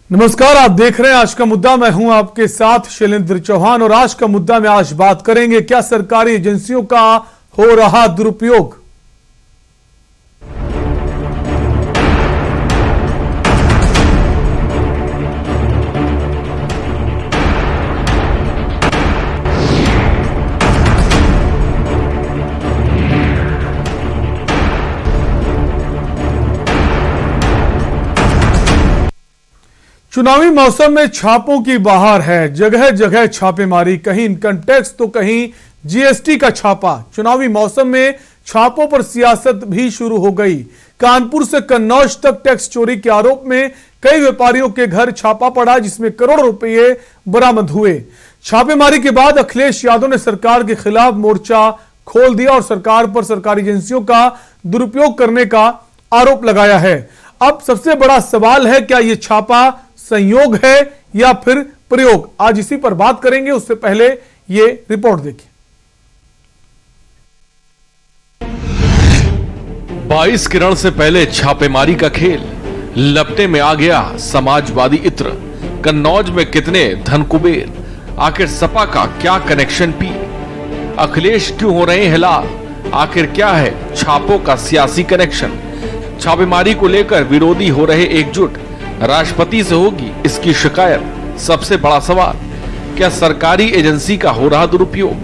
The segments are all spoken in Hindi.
नमस्कार, आप देख रहे हैं आज का मुद्दा। मैं हूं आपके साथ शैलेंद्र चौहान और आज का मुद्दा में आज बात करेंगे क्या सरकारी एजेंसियों का हो रहा दुरुपयोग। चुनावी मौसम में छापों की बहार है। जगह जगह छापेमारी, कहीं इनकम टैक्स तो कहीं जीएसटी का छापा। चुनावी मौसम में छापों पर सियासत भी शुरू हो गई। कानपुर से कन्नौज तक टैक्स चोरी के आरोप में कई व्यापारियों के घर छापा पड़ा, जिसमें करोड़ों रुपए बरामद हुए। छापेमारी के बाद अखिलेश यादव ने सरकार के खिलाफ मोर्चा खोल दिया और सरकार पर सरकारी एजेंसियों का दुरुपयोग करने का आरोप लगाया है। अब सबसे बड़ा सवाल है, क्या यह छापा संयोग है या फिर प्रयोग? आज इसी पर बात करेंगे। उससे पहले ये रिपोर्ट देखिए। 22 किरण से पहले छापेमारी का खेल लपटे में आ गया समाजवादी इत्र। कन्नौज में कितने धन कुबेर, आखिर सपा का क्या कनेक्शन पी, अखिलेश क्यों हो रहे हैं लाल, आखिर क्या है छापों का सियासी कनेक्शन। छापेमारी को लेकर विरोधी हो रहे एकजुट, राष्ट्रपति से होगी इसकी शिकायत। सबसे बड़ा सवाल, क्या सरकारी एजेंसी का हो रहा दुरुपयोग।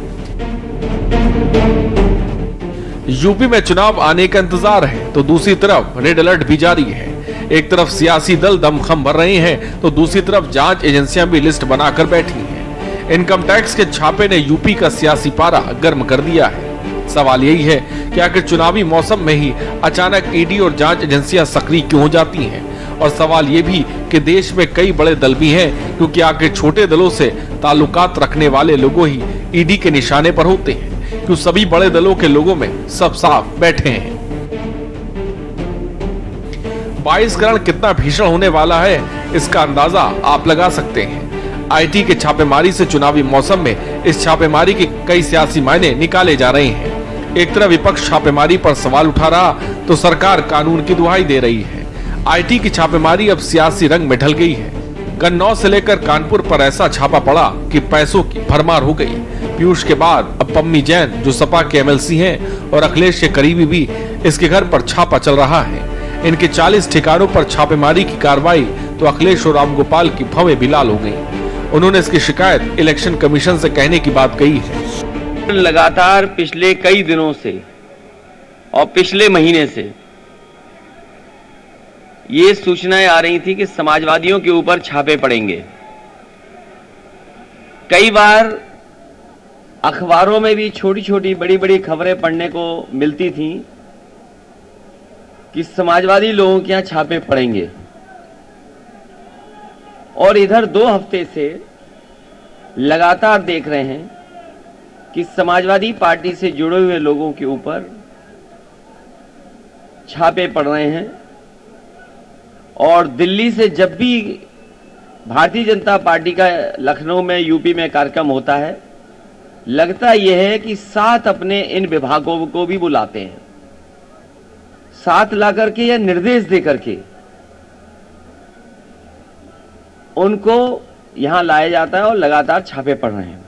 यूपी में चुनाव आने का इंतजार है तो दूसरी तरफ रेड अलर्ट भी जारी है। एक तरफ सियासी दल दमखम भर रहे हैं तो दूसरी तरफ जांच एजेंसियां भी लिस्ट बनाकर बैठी हैं। इनकम टैक्स के छापे ने यूपी का सियासी पारा गर्म कर दिया है। सवाल यही है कि आखिर चुनावी मौसम में ही अचानक ईडी और जांच एजेंसियां सक्रिय क्यों हो जाती हैं। और सवाल ये भी कि देश में कई बड़े दल भी हैं, क्योंकि आखिर छोटे दलों से ताल्लुकात रखने वाले लोगों ही ईडी के निशाने पर होते हैं। क्यों सभी बड़े दलों के लोगों में सब साफ बैठे हैं। 22 किरण कितना भीषण होने वाला है, इसका अंदाजा आप लगा सकते हैं। आईटी के छापेमारी से चुनावी मौसम में इस छापेमारी के कई सियासी मायने निकाले जा रहे हैं। एक तरफ विपक्ष छापेमारी पर सवाल उठा रहा तो सरकार कानून की दुहाई दे रही है। आईटी की छापेमारी अब सियासी रंग में ढल गई है। कन्नौज से लेकर कानपुर पर ऐसा छापा पड़ा कि पैसों की भरमार हो गई। पीयूष के बाद अब पम्मी जैन, जो सपा के एमएलसी हैं, और अखिलेश के करीबी भी, इसके घर पर छापा चल रहा है। इनके 40 ठिकानों पर छापेमारी की कार्रवाई तो अखिलेश और रामगोपाल की भवें भी लाल हो गई। उन्होंने इसकी शिकायत इलेक्शन कमीशन से कहने की बात कही है। लगातार पिछले कई दिनों से और पिछले महीने से ये सूचनाएं आ रही थी कि समाजवादियों के ऊपर छापे पड़ेंगे। कई बार अखबारों में भी छोटी छोटी बड़ी बड़ी खबरें पढ़ने को मिलती थी कि समाजवादी लोगों के यहां छापे पड़ेंगे। और इधर 2 हफ्ते से लगातार देख रहे हैं कि समाजवादी पार्टी से जुड़े हुए लोगों के ऊपर छापे पड़ रहे हैं। और दिल्ली से जब भी भारतीय जनता पार्टी का लखनऊ में, यूपी में कार्यक्रम होता है, लगता यह है कि साथ अपने इन विभागों को भी बुलाते हैं, साथ ला करके या निर्देश दे करके उनको यहां लाया जाता है और लगातार छापे पड़ रहे हैं।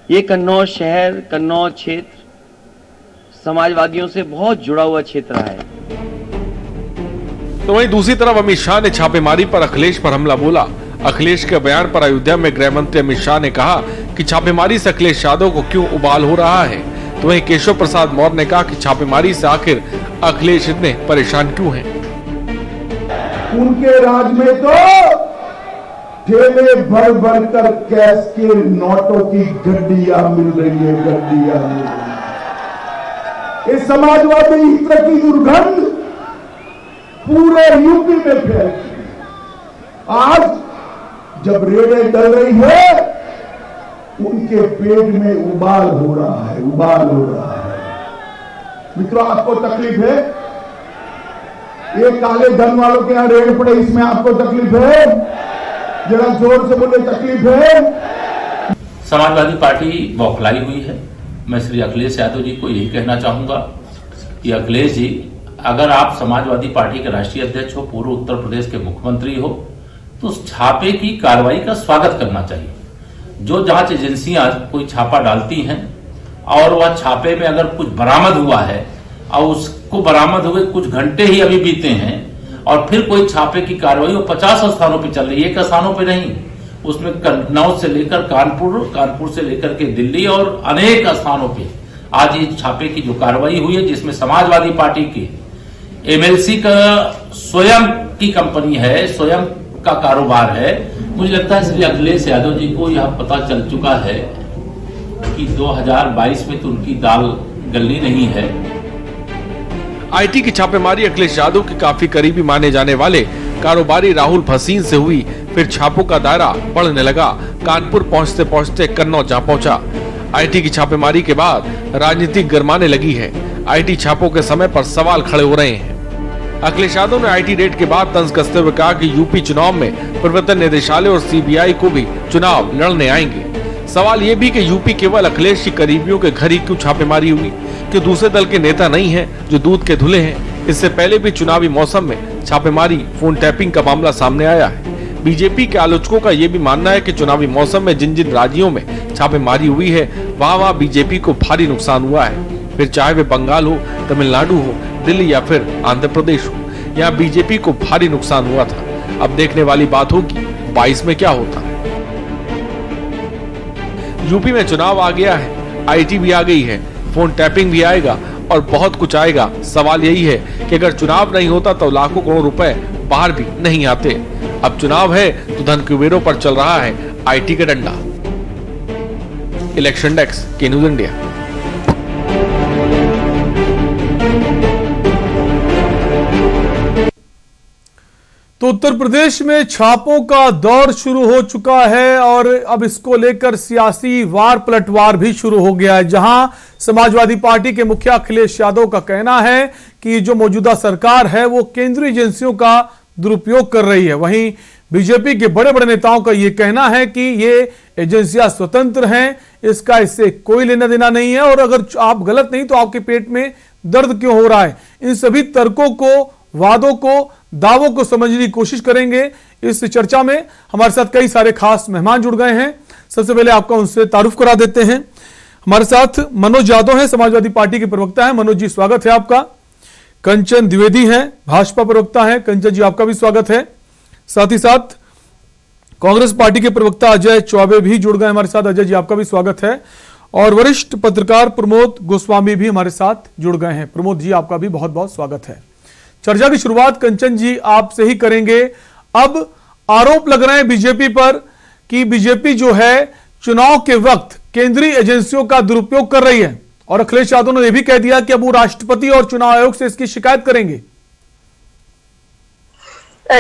ये कन्नौज शहर, कन्नौज क्षेत्र समाजवादियों से बहुत जुड़ा हुआ क्षेत्र है। तो वहीं दूसरी तरफ अमित शाह ने छापेमारी पर अखिलेश पर हमला बोला। अखिलेश के बयान पर अयोध्या में गृह मंत्री अमित शाह ने कहा कि छापेमारी से अखिलेश यादव को क्यों उबाल हो रहा है। तो वहीं केशव प्रसाद मौर्य ने कहा कि छापेमारी से आखिर अखिलेश इतने परेशान क्यों हैं। उनके राज में तो ठेले भर भर कर कैश के नोटों की गड्डियां मिल रही है, गड्डियां मिल रही है। इस समाजवादी हिंसा की दुर्गंध पूरे यूपी में फैल। आज जब रेडें डल रही है, उनके पेट में उबाल हो रहा है, उबाल हो रहा है। मित्रों, आपको तकलीफ है? ये काले धन वालों के यहां रेड पड़े, इसमें आपको तकलीफ है? जरा जोर से बोले, तकलीफ है? समाजवादी पार्टी बौखलाई हुई है। मैं श्री अखिलेश यादव जी को यही कहना चाहूंगा कि अखिलेश जी, अगर आप समाजवादी पार्टी के राष्ट्रीय अध्यक्ष हो, पूर्व उत्तर प्रदेश के मुख्यमंत्री हो, तो उस छापे की कार्रवाई का स्वागत करना चाहिए। जो जांच एजेंसियां कोई छापा डालती हैं और वह छापे में अगर कुछ बरामद हुआ है और उसको बरामद हुए कुछ घंटे ही अभी बीते हैं और फिर कोई छापे की कार्रवाई वो 50 स्थानों पे चल रही है, एक स्थानों पे नहीं, उसमें कन्नौज से लेकर कानपुर से लेकर के दिल्ली और अनेक स्थानों पे आज ये छापे की जो कार्रवाई हुई है, जिसमें समाजवादी पार्टी के एमएलसी का स्वयं की कंपनी है, स्वयं का कारोबार है। मुझे लगता है श्री अखिलेश यादव जी को यह पता चल चुका है कि 2022 में तो उनकी दाल गलनी नहीं है। आईटी की छापेमारी अखिलेश यादव के काफी करीबी माने जाने वाले कारोबारी राहुल भसीन से हुई, फिर छापों का दायरा बढ़ने लगा। कानपुर पहुंचते पहुंचते कन्नौज जा पहुंचा। आईटी की छापेमारी के बाद राजनीति गरमाने लगी है। आईटी छापों के समय पर सवाल खड़े हो रहे हैं। अखिलेश यादव ने आईटी रेड के बाद तंज कसते हुए कहा कि यूपी चुनाव में प्रवर्तन निदेशालय और सीबीआई को भी चुनाव लड़ने आएंगे। सवाल ये भी कि यूपी केवल अखिलेश की करीबियों के घर ही क्यों छापेमारी हुई, कि दूसरे दल के नेता नहीं हैं जो दूध के धुले हैं। इससे पहले भी चुनावी मौसम में छापेमारी, फोन टैपिंग का मामला सामने आया है। बीजेपी के आलोचकों का ये भी मानना है कि चुनावी मौसम में जिन जिन राज्यों में छापेमारी हुई है वहाँ बीजेपी को भारी नुकसान हुआ है। फिर चाहे वे बंगाल हो, तमिलनाडु हो, दिल्ली या फिर आंध्र प्रदेश हो, यहाँ बीजेपी को भारी नुकसान हुआ था। अब देखने वाली बात होगी 22 में क्या होता है। यूपी में चुनाव आ गया है, आईटी भी आ गई है, फोन टैपिंग भी आएगा और बहुत कुछ आएगा। सवाल यही है कि अगर चुनाव नहीं होता तो लाखों करोड़ रुपए बाहर भी नहीं आते। अब चुनाव है तो धन कुबेरों पर चल रहा है आईटी का डंडा। इलेक्शन डेस्क के न्यूज इंडिया। तो उत्तर प्रदेश में छापों का दौर शुरू हो चुका है और अब इसको लेकर सियासी वार पलटवार भी शुरू हो गया है, जहां समाजवादी पार्टी के मुखिया अखिलेश यादव का कहना है कि जो मौजूदा सरकार है वो केंद्रीय एजेंसियों का दुरुपयोग कर रही है। वहीं बीजेपी के बड़े बड़े नेताओं का यह कहना है कि ये एजेंसियां स्वतंत्र हैं, इसका इससे कोई लेना देना नहीं है और अगर आप गलत नहीं तो आपके पेट में दर्द क्यों हो रहा है। इन सभी तर्कों को, वादों को, दावों को समझने की कोशिश करेंगे। इस चर्चा में हमारे साथ कई सारे खास मेहमान जुड़ गए हैं। सबसे पहले आपका उनसे तारुफ करा देते हैं। हमारे साथ मनोज यादव हैं, समाजवादी पार्टी के प्रवक्ता हैं। मनोज जी स्वागत है आपका। कंचन द्विवेदी हैं, भाजपा प्रवक्ता हैं। कंचन जी आपका भी स्वागत है। साथ ही साथ कांग्रेस पार्टी के प्रवक्ता अजय चौबे भी जुड़ गए हमारे साथ। अजय जी आपका भी स्वागत है। और वरिष्ठ पत्रकार प्रमोद गोस्वामी भी हमारे साथ जुड़ गए हैं। प्रमोद जी आपका भी बहुत बहुत स्वागत है। चर्चा की शुरुआत कंचन जी आपसे ही करेंगे। अब आरोप लग रहे हैं बीजेपी पर कि बीजेपी जो है चुनाव के वक्त केंद्रीय एजेंसियों का दुरुपयोग कर रही है और अखिलेश यादव ने यह भी कह दिया कि अब वो राष्ट्रपति और चुनाव आयोग से इसकी शिकायत करेंगे।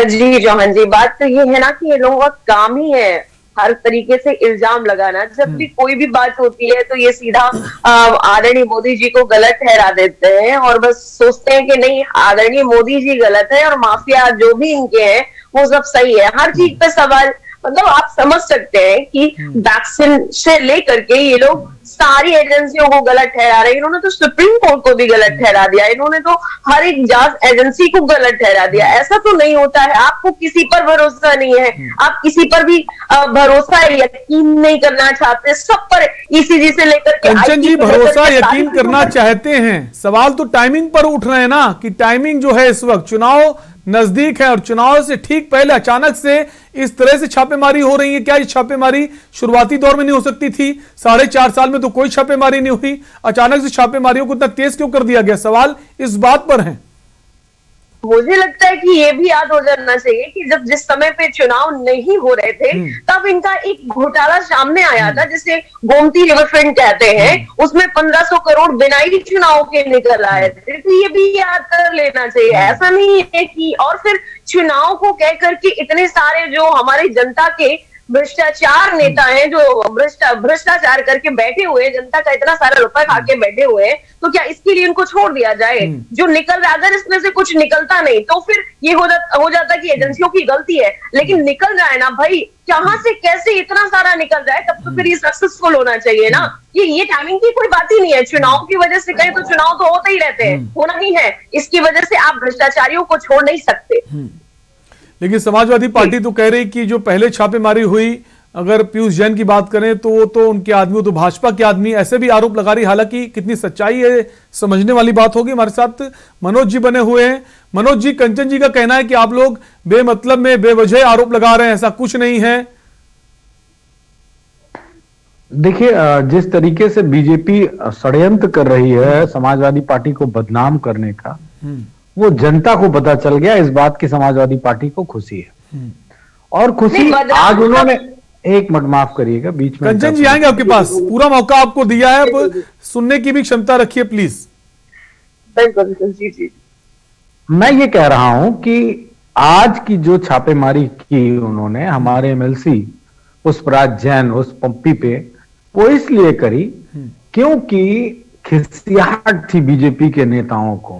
जी जौहन जी, बात तो ये है ना कि ये लोगों का काम ही है हर तरीके से इल्जाम लगाना। जब भी कोई भी बात होती है तो ये सीधा आदरणीय मोदी जी को गलत ठहरा देते हैं और बस सोचते हैं कि नहीं आदरणीय मोदी जी गलत है और माफिया जो भी इनके हैं वो सब सही है। हर चीज पे सवाल, मतलब आप समझ सकते हैं कि वैक्सीन से लेकर के ये लोग सारी एजेंसियों को गलत ठहरा रहे हैं। इन्होंने तो सुप्रीम कोर्ट को भी गलत ठहरा दिया, इन्होंने तो हर एक जांच एजेंसी को गलत ठहरा दिया। ऐसा तो नहीं होता है। आपको किसी पर भरोसा नहीं है, आप किसी पर भी भरोसा यकीन नहीं करना चाहते, सब पर ईसीजी से लेकर के कंचन जी भरोसा यकीन करना चाहते हैं। सवाल तो टाइमिंग पर उठ रहे हैं ना कि टाइमिंग जो है इस वक्त चुनाव नजदीक है और चुनाव से ठीक पहले अचानक से इस तरह से छापेमारी हो रही है। क्या ये छापेमारी शुरुआती दौर में नहीं हो सकती थी? 4.5 साल में तो कोई छापेमारी नहीं हुई, अचानक से छापेमारियों को इतना तेज क्यों कर दिया गया? सवाल इस बात पर है। मुझे लगता है कि ये भी याद हो जाना चाहिए कि जब जिस समय पे चुनाव नहीं हो रहे थे तब इनका एक घोटाला सामने आया था जिसे गोमती रिवर फ्रंट कहते हैं। उसमें 1500 करोड़ बिना ही चुनाव के निकल आए थे। तो ये भी याद कर लेना चाहिए। ऐसा नहीं है कि और फिर चुनाव को कह करके इतने सारे जो हमारी जनता के भ्रष्टाचार नेता हैं जो भ्रष्टाचार करके बैठे हुए हैं, जनता का इतना सारा रुपया खा के बैठे हुए हैं, तो क्या इसके लिए इनको छोड़ दिया जाए? जो निकल रहा, अगर इसमें से कुछ निकलता नहीं तो फिर ये हो जाता कि एजेंसियों की गलती है। लेकिन निकल रहा है ना भाई, कहां से कैसे इतना सारा निकल रहा है, तब तो फिर ये सक्सेसफुल होना चाहिए ना। ये टाइमिंग की कोई बात ही नहीं है। चुनाव की वजह से कहें तो चुनाव तो होते ही रहते हैं, होना ही है। इसकी वजह से आप भ्रष्टाचारियों को छोड़ नहीं सकते। लेकिन समाजवादी पार्टी तो कह रही कि जो पहले छापेमारी हुई, अगर पीयूष जैन की बात करें तो वो तो उनके आदमी, वो तो भाजपा के आदमी, ऐसे भी आरोप लगा रही। हालांकि कितनी सच्चाई है समझने वाली बात होगी। हमारे साथ मनोज जी बने हुए हैं। मनोज जी, कंचन जी का कहना है कि आप लोग बेमतलब में बेवजह आरोप लगा रहे हैं, ऐसा कुछ नहीं है। देखिए, जिस तरीके से बीजेपी षड्यंत्र कर रही है समाजवादी पार्टी को बदनाम करने का, वो जनता को पता चल गया। इस बात की समाजवादी पार्टी को खुशी है, और खुशी आज उन्होंने, एक मिनट माफ करिएगा, बीच में कंचन जी आएंगे आपके पास, पूरा मौका आपको दिया है, अब सुनने की भी क्षमता रखिए प्लीज। जी। मैं ये कह रहा हूं कि आज की जो छापेमारी की उन्होंने हमारे एमएलसी पुष्पराज जैन उस पंपी पे, वो इसलिए करी क्योंकि खिसियाहट थी बीजेपी के नेताओं को।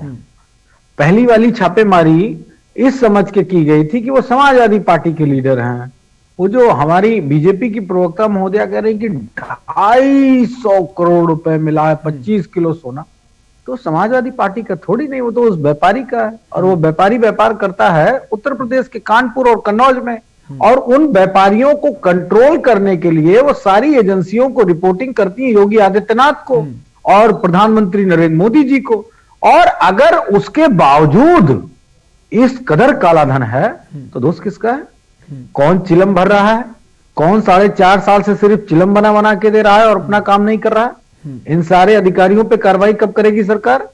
पहली वाली छापेमारी इस समझ के की गई थी कि वो समाजवादी पार्टी के लीडर हैं। वो जो हमारी बीजेपी की प्रवक्ता महोदया कह रही कि 250 करोड़ रुपए मिला है, 25 किलो सोना, तो समाजवादी पार्टी का थोड़ी नहीं, वो तो उस व्यापारी का है। और वो व्यापारी व्यापार करता है उत्तर प्रदेश के कानपुर और कन्नौज में, और उन व्यापारियों को कंट्रोल करने के लिए वो सारी एजेंसियों को रिपोर्टिंग करती है, योगी आदित्यनाथ को और प्रधानमंत्री नरेंद्र मोदी जी को। और अगर उसके बावजूद इस कदर काला धन है तो दोष किसका है? कौन चिलम भर रहा है? कौन 4.5 साल से सिर्फ चिलम बना बना के दे रहा है और अपना काम नहीं कर रहा है? इन सारे अधिकारियों पे कार्रवाई कब करेगी सरकार,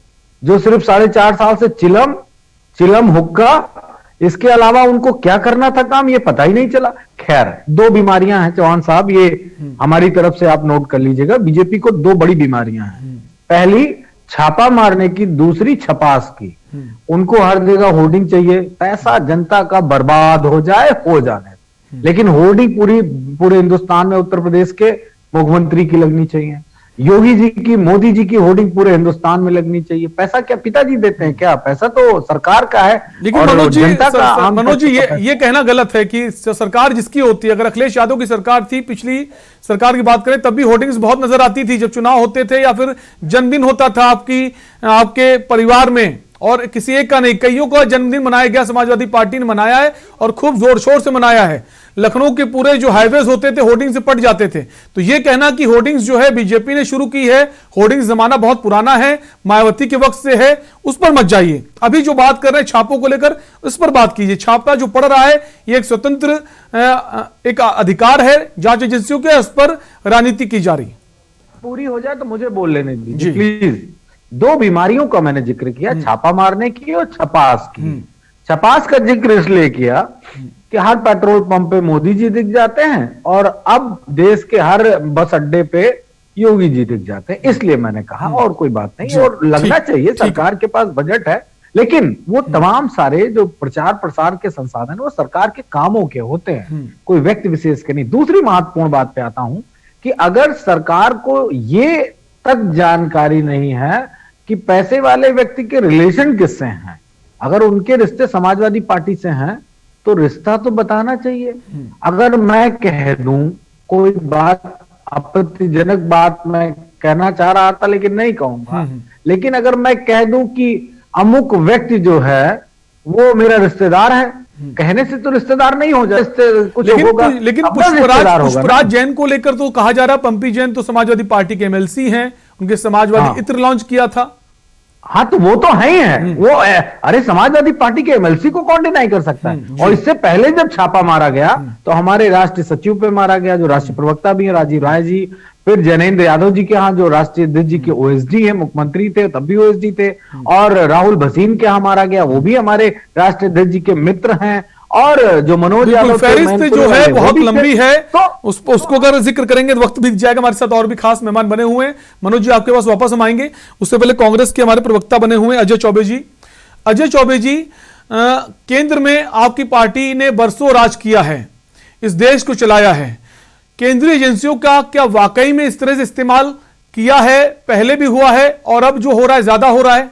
जो सिर्फ 4.5 साल से चिलम हुक्का, इसके अलावा उनको क्या करना था काम, ये पता ही नहीं चला। खैर, 2 बीमारियां हैं चौहान साहब, ये हमारी तरफ से आप नोट कर लीजिएगा। बीजेपी को 2 बड़ी बीमारियां हैं, पहली छापा मारने की, दूसरी छपास की। उनको हर जगह होर्डिंग चाहिए, पैसा जनता का बर्बाद हो जाए हो जाने, लेकिन होर्डिंग पूरे हिंदुस्तान में उत्तर प्रदेश के मुख्यमंत्री की लगनी चाहिए, योगी जी की, मोदी जी की होर्डिंग पूरे हिंदुस्तान में लगनी चाहिए। पैसा क्या पिताजी देते हैं क्या? पैसा तो सरकार का है। लेकिन मनोज जी ये कहना गलत है कि सरकार जिसकी होती है, अगर अखिलेश यादव की सरकार थी, पिछली सरकार की बात करें, तब भी होर्डिंग्स बहुत नजर आती थी जब चुनाव होते थे या फिर जन्मदिन होता था आपके परिवार में, और किसी एक का नहीं, कईयों का जन्मदिन मनाया गया, समाजवादी पार्टी ने मनाया है और खूब जोर शोर से मनाया है। लखनऊ के पूरे जो हाईवेज होते थे होर्डिंग से पट जाते थे। तो ये कहना कि होर्डिंग्स जो है बीजेपी ने शुरू की है, होर्डिंग्स जमाना बहुत पुराना है, मायावती के वक्त से है, उस पर मत जाइए। अभी जो बात कर रहे हैं छापों को लेकर, उस पर बात कीजिए। छापा जो पड़ रहा है ये एक स्वतंत्र एक अधिकार है जांच एजेंसियों के, उस पर राजनीति की जा रही। पूरी हो जाए तो मुझे बोल लेने दीजिए प्लीज। 2 बीमारियों का मैंने जिक्र किया, छापा मारने की और छपास की। छपास का जिक्र इसलिए किया कि हर पेट्रोल पंप पे मोदी जी दिख जाते हैं और अब देश के हर बस अड्डे पे योगी जी दिख जाते हैं, इसलिए मैंने कहा, और कोई बात नहीं। और लगना चाहिए, सरकार के पास बजट है, लेकिन वो तमाम सारे जो प्रचार प्रसार के संसाधन वो सरकार के कामों के होते हैं, कोई व्यक्ति विशेष के नहीं। दूसरी महत्वपूर्ण बात पे आता हूं कि अगर सरकार को ये तक जानकारी नहीं है कि पैसे वाले व्यक्ति के रिलेशन किससे हैं, अगर उनके रिश्ते समाजवादी पार्टी से हैं तो रिश्ता तो बताना चाहिए। अगर मैं कह दूं कोई बात, आपत्तिजनक बात मैं कहना चाह रहा था लेकिन नहीं कहूंगा, लेकिन अगर मैं कह दूं कि अमुक व्यक्ति जो है वो मेरा रिश्तेदार है, कहने से तो रिश्तेदार नहीं हो जाए, कुछ होगा। लेकिन पुष्पराज जैन को लेकर तो कहा जा रहा है, पंपी जैन तो समाजवादी पार्टी के एमएलसी हैं, उनके समाजवादी इत्र लॉन्च किया था। हाँ, तो वो तो है ही है, वो अरे समाजवादी पार्टी के एमएलसी को कौन डिनाई कर सकता है। और इससे पहले जब छापा मारा गया तो हमारे राष्ट्रीय सचिव पे मारा गया, जो राष्ट्रीय प्रवक्ता भी है, राजीव राय जी, फिर जैनेन्द्र यादव जी के यहाँ जो राष्ट्रीय अध्यक्ष जी के ओएसडी है, मुख्यमंत्री थे तब भी ओएसडी थे, और राहुल भसीन के यहाँ मारा गया, वो भी हमारे राष्ट्रीय अध्यक्ष जी के मित्र हैं, और जो मनोज यादव फहरिस्त जो है बहुत लंबी है, तो उसको अगर जिक्र करेंगे तो वक्त बीत जाएगा। हमारे साथ और भी खास मेहमान बने हुए हैं। मनोज जी आपके पास वापस हम आएंगे, उससे पहले कांग्रेस के हमारे प्रवक्ता बने हुए हैं अजय चौबे जी। अजय चौबे जी, केंद्र में आपकी पार्टी ने बरसों राज किया है, इस देश को चलाया है, केंद्रीय एजेंसियों का क्या वाकई में इस तरह से इस्तेमाल किया है? पहले भी हुआ है और अब जो हो रहा है ज्यादा हो रहा है?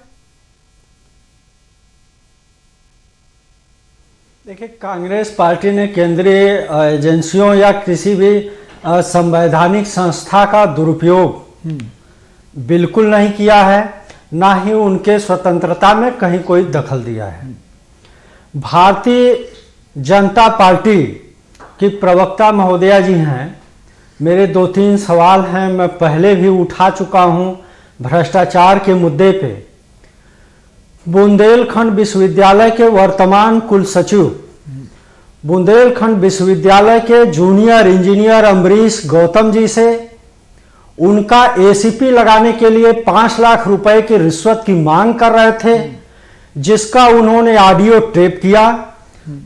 देखिए, कांग्रेस पार्टी ने केंद्रीय एजेंसियों या किसी भी संवैधानिक संस्था का दुरुपयोग बिल्कुल नहीं किया है, ना ही उनके स्वतंत्रता में कहीं कोई दखल दिया है। भारतीय जनता पार्टी की प्रवक्ता महोदया जी हैं। मेरे 2-3 सवाल हैं, मैं पहले भी उठा चुका हूं भ्रष्टाचार के मुद्दे पे। बुंदेलखंड विश्वविद्यालय के वर्तमान कुल सचिव, बुंदेलखंड विश्वविद्यालय के जूनियर इंजीनियर अम्बरीश गौतम जी से उनका एसीपी लगाने के लिए 5 लाख रुपए की रिश्वत की मांग कर रहे थे, जिसका उन्होंने ऑडियो टेप किया।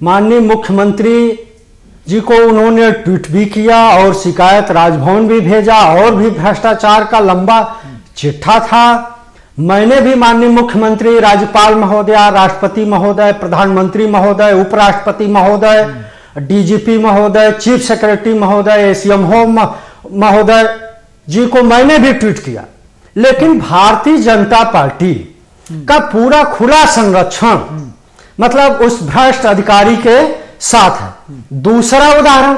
माननीय मुख्यमंत्री जी को उन्होंने ट्वीट भी किया और शिकायत राजभवन भी भेजा, और भी भ्रष्टाचार का लंबा चिट्ठा था। मैंने भी माननीय मुख्यमंत्री, राज्यपाल महोदया, राष्ट्रपति महोदय, प्रधानमंत्री महोदय, उपराष्ट्रपति महोदय, डीजीपी महोदय, चीफ सेक्रेटरी महोदय, एसीएम होम महोदय जी को मैंने भी ट्वीट किया। लेकिन भारतीय जनता पार्टी का पूरा खुला संरक्षण मतलब उस भ्रष्ट अधिकारी के साथ है। दूसरा उदाहरण,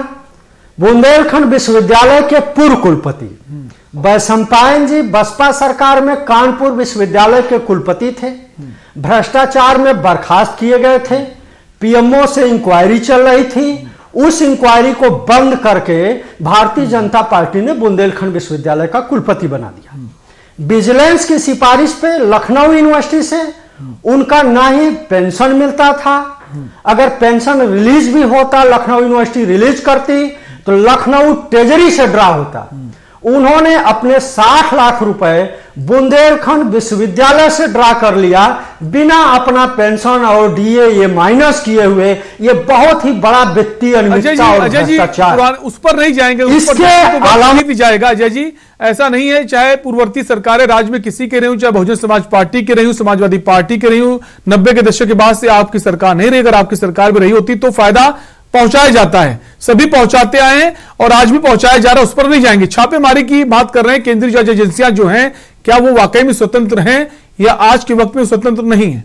बुंदेलखंड विश्वविद्यालय के पूर्व कुलपति वैशंपायन जी बसपा सरकार में कानपुर विश्वविद्यालय के कुलपति थे, भ्रष्टाचार में बर्खास्त किए गए थे। पीएमओ से इंक्वायरी चल रही थी, उस इंक्वायरी को बंद करके भारतीय जनता पार्टी ने बुंदेलखंड विश्वविद्यालय का कुलपति बना दिया। विजिलेंस की सिफारिश पे लखनऊ यूनिवर्सिटी से उनका ना ही पेंशन मिलता था, अगर पेंशन रिलीज भी होता, लखनऊ यूनिवर्सिटी रिलीज करती तो लखनऊ ट्रेजरी से ड्रा होता। उन्होंने अपने 60 लाख रुपए बुंदेलखंड विश्वविद्यालय से ड्रा कर लिया, बिना अपना पेंशन और डीए ये माइनस किए हुए। ये बहुत ही बड़ा वित्तीय अनियमितता और भ्रष्टाचार। उस पर नहीं जाएंगे, इसके अलावा भी जाएगा। अजय जी, ऐसा नहीं है, चाहे पूर्ववर्ती सरकारें राज्य में किसी के रही हूं, चाहे बहुजन समाज पार्टी के रही हूं, समाजवादी पार्टी के रही हूं, 90 के दशक के बाद से आपकी सरकार नहीं रही। अगर आपकी सरकार भी रही होती तो फायदा पहुंचाया जाता है, सभी पहुंचाते आए हैं और आज भी पहुंचाया जा रहा है, उस पर नहीं जाएंगे। छापेमारी की बात कर रहे हैं, केंद्रीय जांच एजेंसियां जो हैं, क्या वो वाकई में स्वतंत्र हैं या आज के वक्त में स्वतंत्र नहीं है?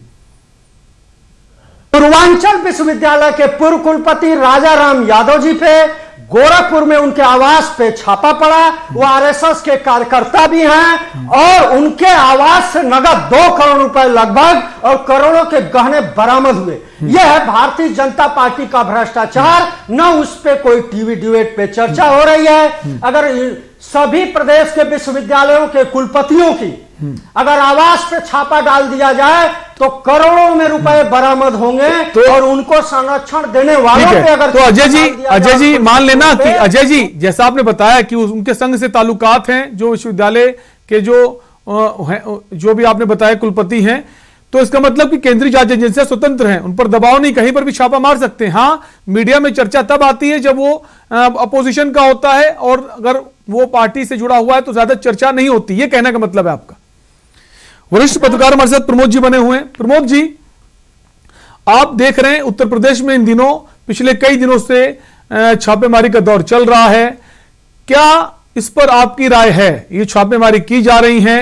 पूर्वांचल विश्वविद्यालय के पूर्व कुलपति राजा राम यादव जी पे गोरखपुर में उनके आवास पे छापा पड़ा। वो आरएसएस के कार्यकर्ता भी हैं और उनके आवास से नगद 2 करोड़ रुपए लगभग और करोड़ों के गहने बरामद हुए। यह है भारतीय जनता पार्टी का भ्रष्टाचार। न उस पे कोई टीवी डिबेट पे चर्चा हो रही है। अगर सभी प्रदेश के विश्वविद्यालयों के कुलपतियों की अगर आवास पे छापा डाल दिया जाए तो करोड़ों में रुपए बरामद होंगे और उनको संरक्षण देने वालों पे अगर तो अजय जी मान लेना कि अजय जी जैसा आपने बताया कि उनके संघ से ताल्लुकात हैं, जो विश्वविद्यालय के जो भी आपने बताया कुलपति हैं, तो इसका मतलब कि केंद्रीय जांच एजेंसियां स्वतंत्र हैं, उन पर दबाव नहीं, कहीं पर भी छापा मार सकते हैं। हाँ, मीडिया में चर्चा तब आती है जब वो अपोजिशन का होता है और अगर वो पार्टी से जुड़ा हुआ है तो ज्यादा चर्चा नहीं होती, ये कहने का मतलब है आपका। वरिष्ठ पत्रकार हमारे साथ प्रमोद जी बने हुए हैं। प्रमोद जी, आप देख रहे हैं उत्तर प्रदेश में इन दिनों पिछले कई दिनों से छापेमारी का दौर चल रहा है, क्या इस पर आपकी राय है? ये छापेमारी की जा रही है,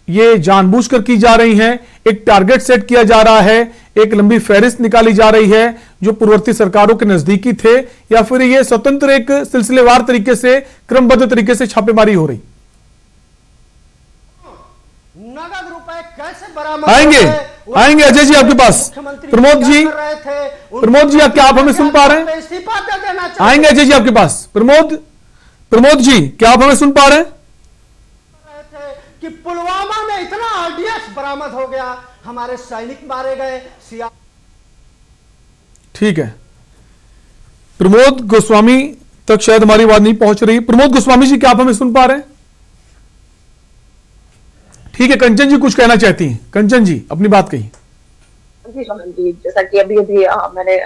ये जानबूझकर की जा रही हैं, एक टारगेट सेट किया जा रहा है, एक लंबी फहरिस्त निकाली जा रही है जो पूर्ववर्ती सरकारों के नजदीकी थे, या फिर ये स्वतंत्र एक सिलसिलेवार तरीके से, क्रमबद्ध तरीके से छापेमारी हो रही? नगद रुपए कैसे बरामद आएंगे अजय जी आपके पास। प्रमोद जी क्या आप हमें सुन पा रहे हैं? इस्तीफा दे देना चाहिए। आएंगे अजय जी आपके पास। प्रमोद जी क्या आप हमें सुन पा रहे हैं? कि पुलवामा में इतना आरडीएक्स बरामद हो गया, हमारे सैनिक मारे गए। ठीक है, प्रमोद गोस्वामी तक शायद हमारी बात नहीं पहुंच रही। प्रमोद गोस्वामी जी क्या आप हमें सुन पा रहे हैं? ठीक है, कंचन जी कुछ कहना चाहती हैं। कंचन जी अपनी बात कही। जी, जैसा कि अभी मैंने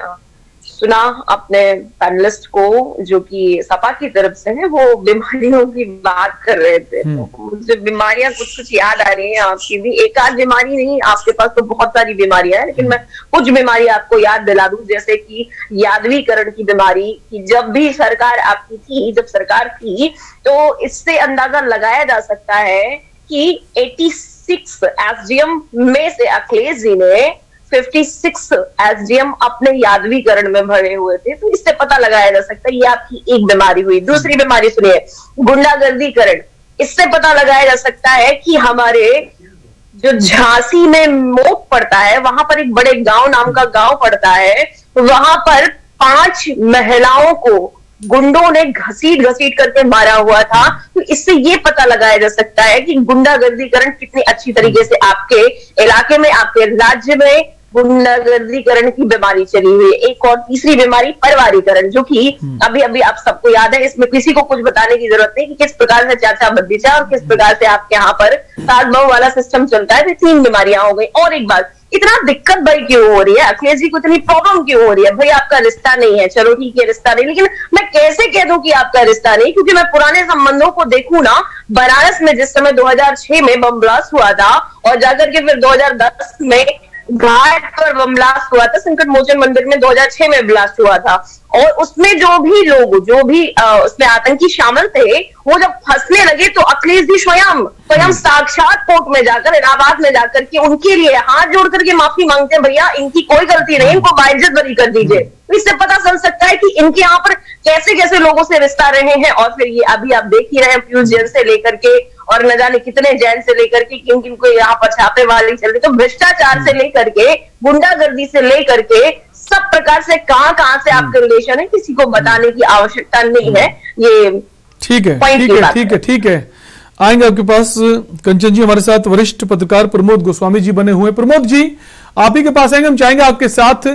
सुना अपने पैनलिस्ट को जो कि सपा की तरफ से है, वो बीमारियों की बात कर रहे थे, तो मुझे बीमारियां कुछ याद आ रही हैं आपकी भी। एक आध बीमारी नहीं, आपके पास तो बहुत सारी बीमारियां हैं, लेकिन मैं कुछ बीमारी आपको याद दिला दूं, जैसे कि यादवीकरण की बीमारी। कि जब भी सरकार आपकी थी, जब सरकार थी, तो इससे अंदाजा लगाया जा सकता है कि 86 एसडीएम में से अखिलेश जी ने 56 एसडीएम अपने यादवीकरण में भरे हुए थे, तो इससे पता लगाया जा सकता है ये आपकी एक बीमारी हुई। दूसरी बीमारी सुनिए, गुंडागर्दीकरण। इससे पता लगाया जा सकता है कि हमारे जो झांसी में मोक पड़ता है, वहां पर एक बड़े गांव नाम का गांव पड़ता है, वहां पर 5 महिलाओं को गुंडों ने घसीट घसीट करके मारा हुआ था। तो इससे ये पता लगाया जा सकता है कि गुंडागर्दीकरण कितनी अच्छी तरीके से आपके इलाके में, आपके राज्य में गुंडागर्दीकरण की बीमारी चली हुई है। एक और तीसरी बीमारी परिवारीकरण, जो कि अभी अभी आप सबको याद है, इसमें किसी को कुछ बताने की जरूरत नहीं कि किस प्रकार से चाचा भतीजा और किस प्रकार से आपके यहाँ पर सास बहू वाला सिस्टम चलता है। 3 बीमारियां हो गई। और एक बात, इतना दिक्कत भाई क्यों हो रही है अखिलेश जी को, इतनी प्रॉब्लम क्यों हो रही है? भाई आपका रिश्ता नहीं है, चलो ठीक है रिश्ता नहीं, लेकिन मैं कैसे कह दूं कि आपका रिश्ता नहीं? क्योंकि मैं पुराने संबंधों को देखूं ना, बनारस में जिस समय 2006 में बम ब्लास्ट हुआ था और जाकर के फिर 2010 में घाट पर बम ब्लास्ट हुआ था, संकट मोचन मंदिर में 2006 में ब्लास्ट हुआ था, और उसमें जो भी उसमें आतंकी शामिल थे, वो जब फंसने लगे तो अखिलेश जी स्वयं साक्षात कोर्ट में जाकर, इलाहाबाद में जाकर के उनके लिए हाथ जोड़ करके माफी मांगते हैं, भैया इनकी कोई गलती नहीं, इनको बाइज्जत बरी कर दीजिए। तो इससे पता चल सकता है कि इनके यहाँ पर कैसे कैसे लोगों से रिश्ता रहे हैं। और फिर ये अभी आप देख ही रहे हैं, पीयूष जैन से लेकर के और न जाने कितने जैन से लेकर के किन किन को यहाँ पर छापेमारी चल रही। तो भ्रष्टाचार से लेकर के, गुंडागर्दी से लेकर के सब प्रकार से कहां से आपके रिलेशन है, किसी को बताने की आवश्यकता नहीं है। ये ठीक है, ठीक है। आएंगे आपके पास। कंचन जी हमारे साथ वरिष्ठ पत्रकार प्रमोद गोस्वामी जी बने हुए। प्रमोद जी, आप ही के पास आएंगे। हम चाहेंगे आपके साथ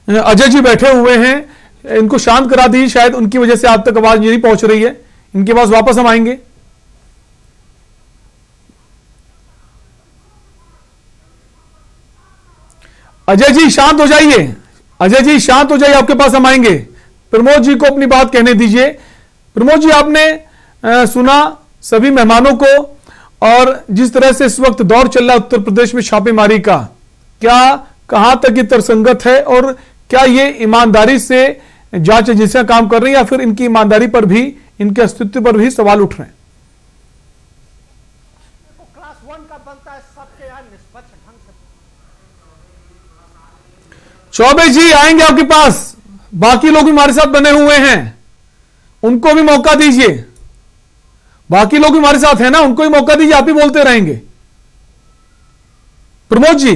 अजय जी बैठे हुए हैं, इनको शांत करा दीजिए, शायद उनकी वजह से आप तक आवाज नहीं पहुंच रही है। इनके पास वापस हम आएंगे। अजय जी शांत हो जाइए, अजय जी शांत हो जाइए, आपके पास हम आएंगे। प्रमोद जी को अपनी बात कहने दीजिए। प्रमोद जी, आपने सुना सभी मेहमानों को, और जिस तरह से इस वक्त दौर चल रहा है उत्तर प्रदेश में छापेमारी का, क्या कहां तक ये तर्कसंगत है, और क्या ये ईमानदारी से जांच एजेंसियां काम कर रही है, या फिर इनकी ईमानदारी पर भी, इनके अस्तित्व पर भी सवाल उठ रहे हैं? क्लास 1 का बनता है सबके यहाँ निष्पक्ष ढंग से। चौबे जी आएंगे आपके पास, बाकी लोग भी हमारे साथ बने हुए हैं, उनको भी मौका दीजिए। बाकी लोग भी हमारे साथ हैं ना, उनको भी मौका दीजिए, आप ही बोलते रहेंगे। प्रमोद जी,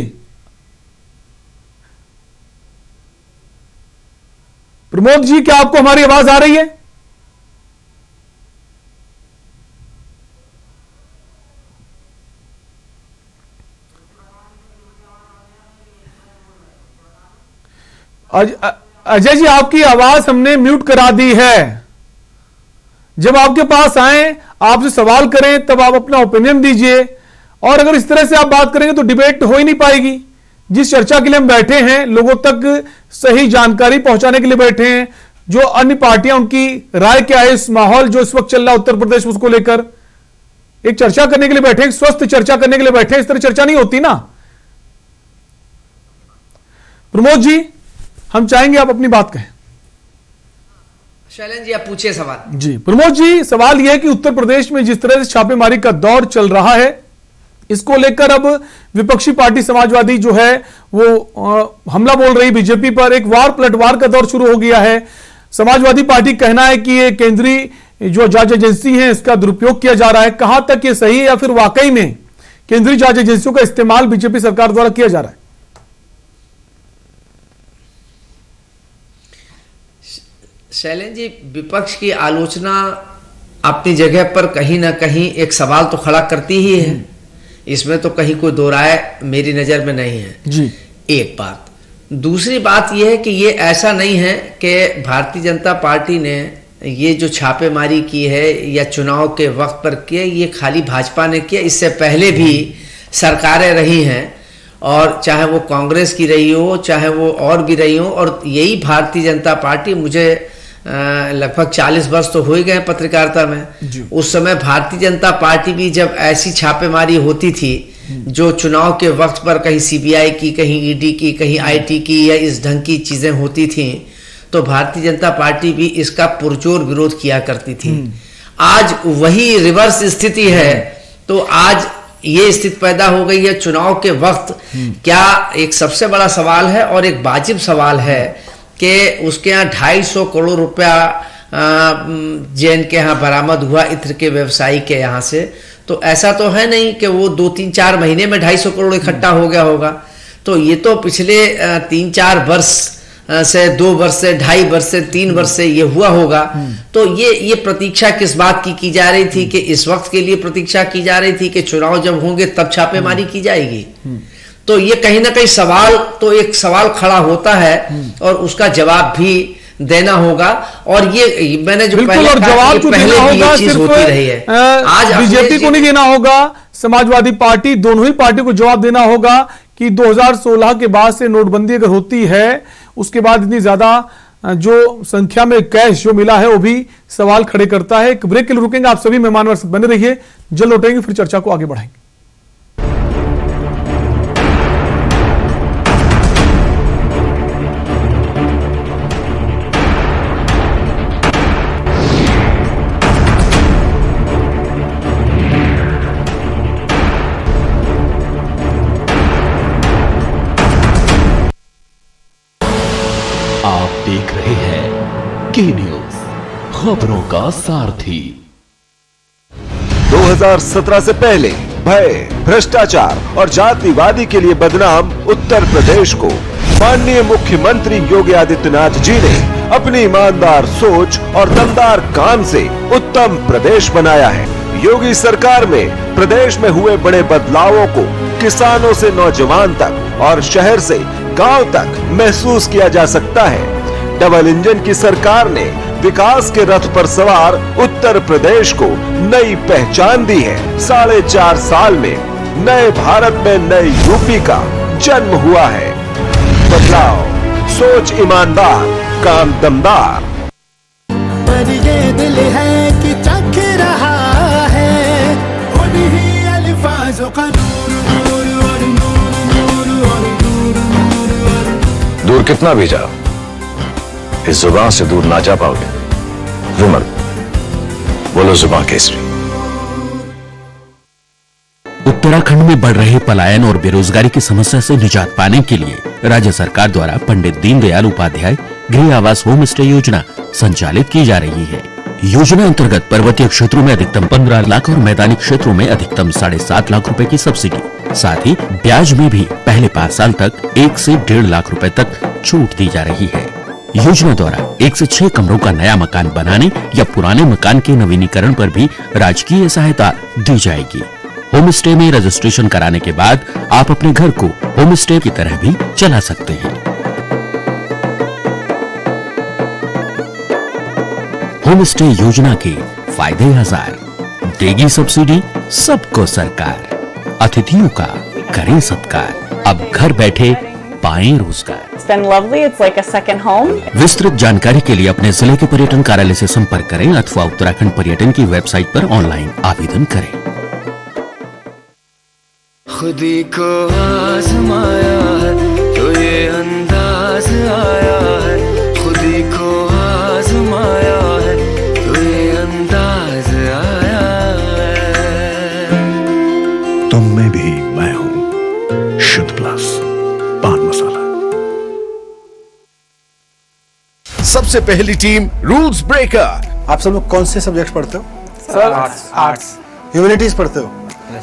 प्रमोद जी, क्या आपको हमारी आवाज आ रही है? अजय जी, आपकी आवाज हमने म्यूट करा दी है। जब आपके पास आए, आपसे सवाल करें, तब आप अपना ओपिनियन दीजिए। और अगर इस तरह से आप बात करेंगे तो डिबेट हो ही नहीं पाएगी। जिस चर्चा के लिए हम बैठे हैं, लोगों तक सही जानकारी पहुंचाने के लिए बैठे हैं, जो अन्य पार्टियां, उनकी राय क्या है, इस माहौल जो इस वक्त चल रहा है उत्तर प्रदेश, उसको लेकर एक चर्चा करने के लिए बैठे, एक स्वस्थ चर्चा करने के लिए बैठे। इस तरह चर्चा नहीं होती ना। प्रमोद जी, हम चाहेंगे आप अपनी बात कहें। शैलेंद्र जी, आप पूछिए सवाल। जी प्रमोद जी, सवाल यह है कि उत्तर प्रदेश में जिस तरह से छापेमारी का दौर चल रहा है, इसको लेकर अब विपक्षी पार्टी समाजवादी जो है वो हमला बोल रही बीजेपी पर, एक वार पलटवार का दौर शुरू हो गया है। समाजवादी पार्टी कहना है कि ये केंद्रीय जो जांच एजेंसी है, इसका दुरुपयोग किया जा रहा है। कहां तक ये सही है, या फिर वाकई में केंद्रीय जांच एजेंसियों का इस्तेमाल बीजेपी सरकार द्वारा किया जा रहा है? शैलेंद्र जी, विपक्ष की आलोचना अपनी जगह पर कहीं ना कहीं एक सवाल तो खड़ा करती ही है, इसमें तो कहीं कोई दो राय मेरी नजर में नहीं है जी। एक बात। दूसरी बात यह है कि ये ऐसा नहीं है कि भारतीय जनता पार्टी ने ये जो छापेमारी की है या चुनाव के वक्त पर किया, ये खाली भाजपा ने किया। इससे पहले भी सरकारें रही हैं, और चाहे वो कांग्रेस की रही हो, चाहे वो और भी रही हो, और यही भारतीय जनता पार्टी, मुझे लगभग 40 वर्ष तो हो ही गए पत्रकारिता में। उस समय भारतीय जनता पार्टी भी जब ऐसी छापेमारी होती थी, जो चुनाव के वक्त पर कहीं सीबीआई की, कहीं ईडी की, कहीं आईटी की, या इस ढंग की चीजें होती थी, तो भारतीय जनता पार्टी भी इसका पुरजोर विरोध किया करती थी। आज वही रिवर्स स्थिति है। तो आज ये स्थिति पैदा हो गई है चुनाव के वक्त। क्या एक सबसे बड़ा सवाल है और एक वाजिब सवाल है कि उसके यहाँ 250 करोड़ रुपया जैन के यहाँ बरामद हुआ, इत्र के व्यवसायी के यहाँ से। तो ऐसा तो है नहीं कि वो 2-3-4 महीने में 250 करोड़ इकट्ठा हो गया होगा। तो ये तो पिछले 3-4 वर्ष से 2 वर्ष से 2.5 वर्ष से 3 वर्ष से ये हुआ होगा। तो ये प्रतीक्षा किस बात की जा रही थी कि इस वक्त के लिए प्रतीक्षा की जा रही थी कि चुनाव जब होंगे तब छापेमारी की जाएगी। तो ये कहीं ना कहीं एक सवाल खड़ा होता है और उसका जवाब भी देना होगा। और ये मैंने जो पहले और जवाब जो देना होगा चीज होती रही है, आज बीजेपी को नहीं देना होगा, समाजवादी पार्टी, दोनों ही पार्टी को जवाब देना होगा कि 2016 के बाद से नोटबंदी अगर होती है उसके बाद इतनी ज्यादा जो संख्या में कैश जो मिला है वो भी सवाल खड़े करता है। एक ब्रेक के लिए रुकेंगे, आप सभी मेहमान हमारे साथ बने रहिए, जल्द लौटेंगे फिर चर्चा को आगे बढ़ाएंगे। आप देख रहे हैं के न्यूज, खबरों का सारथी। 2017 से पहले भय, भ्रष्टाचार और जातिवादी के लिए बदनाम उत्तर प्रदेश को माननीय मुख्यमंत्री योगी आदित्यनाथ जी ने अपनी ईमानदार सोच और दमदार काम से उत्तम प्रदेश बनाया है। योगी सरकार में प्रदेश में हुए बड़े बदलावों को किसानों से नौजवान तक और शहर से गांव तक महसूस किया जा सकता है। डबल इंजन की सरकार ने विकास के रथ पर सवार उत्तर प्रदेश को नई पहचान दी है। 4.5 साल में नए भारत में नए यूपी का जन्म हुआ है। बदलाव, सोच ईमानदार, काम दमदार। पर ये दिल है कि चख रहा है उन्हीं अल्फाजों का नूर नूर और नूर नूर और नूर नूर और दूर कितना भी जाओ, इस जुबान से दूर ना जा पाओगे। विमल, बोलो जुबान केसरी। उत्तराखंड में बढ़ रहे पलायन और बेरोजगारी की समस्या से निजात पाने के लिए राज्य सरकार द्वारा पंडित दीनदयाल उपाध्याय गृह आवास होम स्टे योजना संचालित की जा रही है। योजना अंतर्गत पर्वतीय क्षेत्रों में अधिकतम 15 लाख और मैदानी क्षेत्रों में अधिकतम 7.5 लाख रुपए की सब्सिडी, साथ ही ब्याज में भी पहले 5 साल तक 1 से 1.5 लाख रुपए तक छूट दी जा रही है। योजना द्वारा 1 से 6 कमरों का नया मकान बनाने या पुराने मकान के नवीनीकरण पर भी राजकीय सहायता दी जाएगी। होम स्टे में रजिस्ट्रेशन कराने के बाद आप अपने घर को होम स्टे की तरह भी चला सकते हैं। होम स्टे योजना के फायदे 1000, देगी सब्सिडी सबको सरकार, अतिथियों का करें सत्कार, अब घर बैठे पाएं रोजगार। It's been lovely. It's like a second home. विस्तृत जानकारी के लिए अपने जिले के पर्यटन कार्यालय से संपर्क करें अथवा उत्तराखंड पर्यटन की वेबसाइट पर ऑनलाइन आवेदन करें। खुदी को आजमाया है तो ये अंदाज आया है, खुदी को आजमाया है तो ये अंदाज आया है। तुम में भी मैं हूं, शुद्ध प्लस पान मसाला। सबसे पहली टीम रूल्स ब्रेकर। आप सब लोग कौन से सब्जेक्ट पढ़ते हो? Sir arts. ह्यूमैनिटीज पढ़ते हो?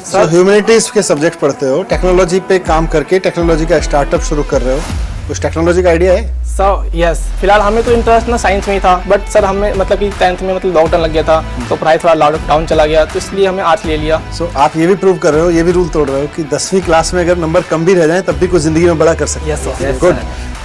सर ह्यूमैनिटीज के सब्जेक्ट पढ़ते हो, टेक्नोलॉजी पे काम करके टेक्नोलॉजी का स्टार्टअप शुरू कर रहे हो, कुछ टेक्नोलॉजी का आइडिया है? सर यस, फिलहाल हमें तो इंटरेस्ट ना साइंस में ही था, बट सर हमें मतलब कि 10th में मतलब लॉकडाउन लग गया था तो पढ़ाई थोड़ा लॉकडाउन चला गया, तो इसलिए हमें आर्ट्स ले लिया। सो आप ये भी प्रूव कर रहे हो, ये भी रूल तोड़ रहे हो कि 10वीं क्लास में अगर नंबर कम भी रह जाए तब भी कुछ जिंदगी में बड़ा कर सकते हैं। Good,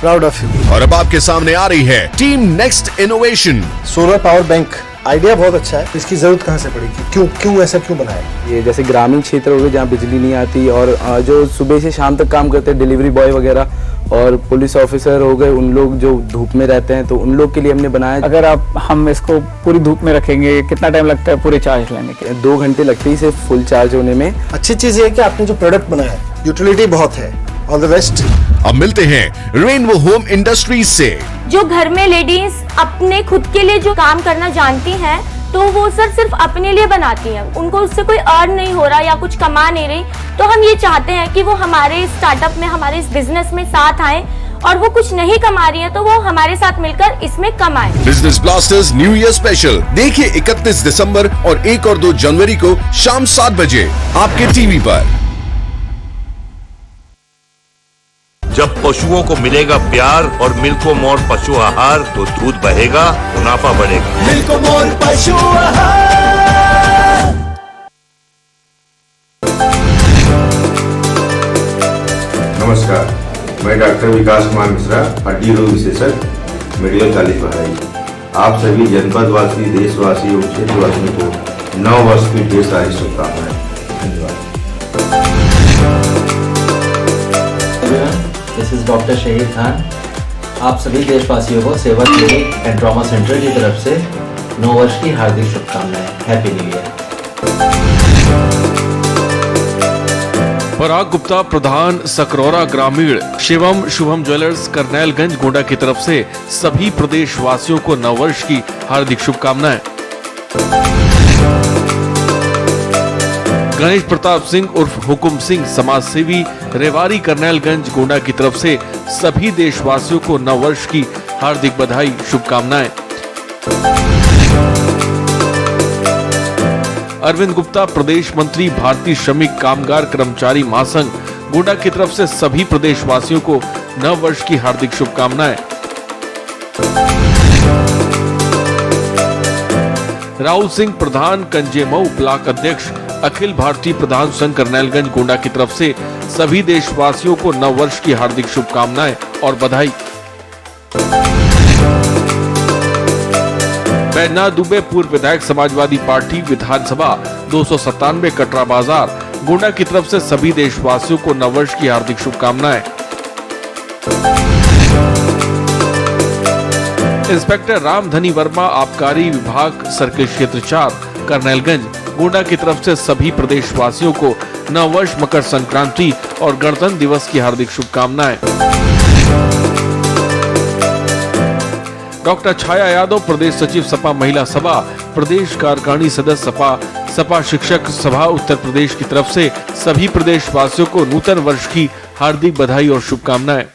proud of you. और अब आपके सामने आ रही है team next innovation. Solar power bank idea बहुत अच्छा है, इसकी जरूरत कहाँ से पड़ेगी? क्यों ऐसा क्यों बनाया? ये जैसे ग्रामीण क्षेत्र हो गए जहाँ बिजली नहीं आती और जो सुबह से शाम तक काम करते हैं डिलीवरी बॉय वगैरह और पुलिस ऑफिसर हो गए, उन लोग जो धूप में रहते हैं, तो उन लोग के लिए हमने बनाया। अगर हम इसको पूरी धूप में रखेंगे कितना टाइम लगता है पूरे चार्ज लेने के? 2 घंटे लगते ही सिर्फ फुल चार्ज होने में। अच्छी चीज ये है कि आपने जो प्रोडक्ट बनाया है यूटिलिटी बहुत है। All the best. अब मिलते हैं रेनबो होम इंडस्ट्रीज से। जो घर में लेडीज अपने खुद के लिए जो काम करना जानती हैं तो वो सर सिर्फ अपने लिए बनाती हैं, उनको उससे कोई अर्न नहीं हो रहा या कुछ कमा नहीं रही, तो हम ये चाहते हैं कि वो हमारे स्टार्टअप में, हमारे इस बिजनेस में साथ आए और वो कुछ नहीं कमा रही है तो वो हमारे साथ मिलकर इसमें कमाए। Business blasters new year special देखिए 31 दिसंबर और 1 और 2 जनवरी को शाम 7 बजे आपके टीवी पर। जब पशुओं को मिलेगा प्यार और मिल्को मोर पशु आहार तो दूध बहेगा, मुनाफा बढ़ेगा। मिल्को मोर पशु आहार। नमस्कार, मैं डॉक्टर विकास कुमार मिश्रा, हड्डी रोग विशेषज्ञ, मेडिकल कॉलेज बहराइच। आप सभी जनपदवासी, देशवासी और क्षेत्रवासियों को नव वर्ष की ढेर सारी शुभकामनाएं। धन्यवाद। दिस इज डॉक्टर शहीद खान। आप सभी देशवासियों को सेवा क्लिनिक एंड ट्रॉमा सेंटर की तरफ से नव वर्ष की हार्दिक शुभकामनाएं। Happy new year. Parag Gupta, प्रधान सकरौरा ग्रामीण शिवम शुभम ज्वेलर्स, करनैलगंज, गोंडा की तरफ से सभी प्रदेशवासियों को नववर्ष की हार्दिक शुभकामनाएं। गणेश प्रताप सिंह उर्फ हुकुम सिंह, समाज सेवी, रेवारी, करनैलगंज, गोंडा की तरफ से सभी देशवासियों को नववर्ष की हार्दिक बधाई, शुभकामनाएं। अरविंद गुप्ता, प्रदेश मंत्री, भारतीय श्रमिक कामगार कर्मचारी महासंघ, गोंडा की तरफ से सभी प्रदेशवासियों को नव वर्ष की हार्दिक शुभकामनाएं। राहुल सिंह, प्रधान, कंजेमऊ ब्लॉक अध्यक्ष, अखिल भारतीय प्रधान संघ, करनैलगंज, गोंडा की तरफ से सभी देशवासियों को नव वर्ष की हार्दिक शुभकामनाएं और बधाई। बैजनाथ दुबे, पूर्व विधायक, समाजवादी पार्टी, विधानसभा 297 कटरा बाजार, गोंडा की तरफ से सभी देशवासियों को नववर्ष की हार्दिक शुभकामनाएं। इंस्पेक्टर रामधनी वर्मा, आबकारी विभाग, सर्किल क्षेत्र 4, करनैलगंज, गोंडा की तरफ से सभी प्रदेशवासियों को नववर्ष, मकर संक्रांति और गणतंत्र दिवस की हार्दिक शुभकामनाएं। डॉक्टर छाया यादव, प्रदेश सचिव, सपा महिला सभा, प्रदेश कार्यकारिणी सदस्य, सपा शिक्षक सभा उत्तर प्रदेश की तरफ से सभी प्रदेशवासियों को नूतन वर्ष की हार्दिक बधाई और शुभकामनाएं।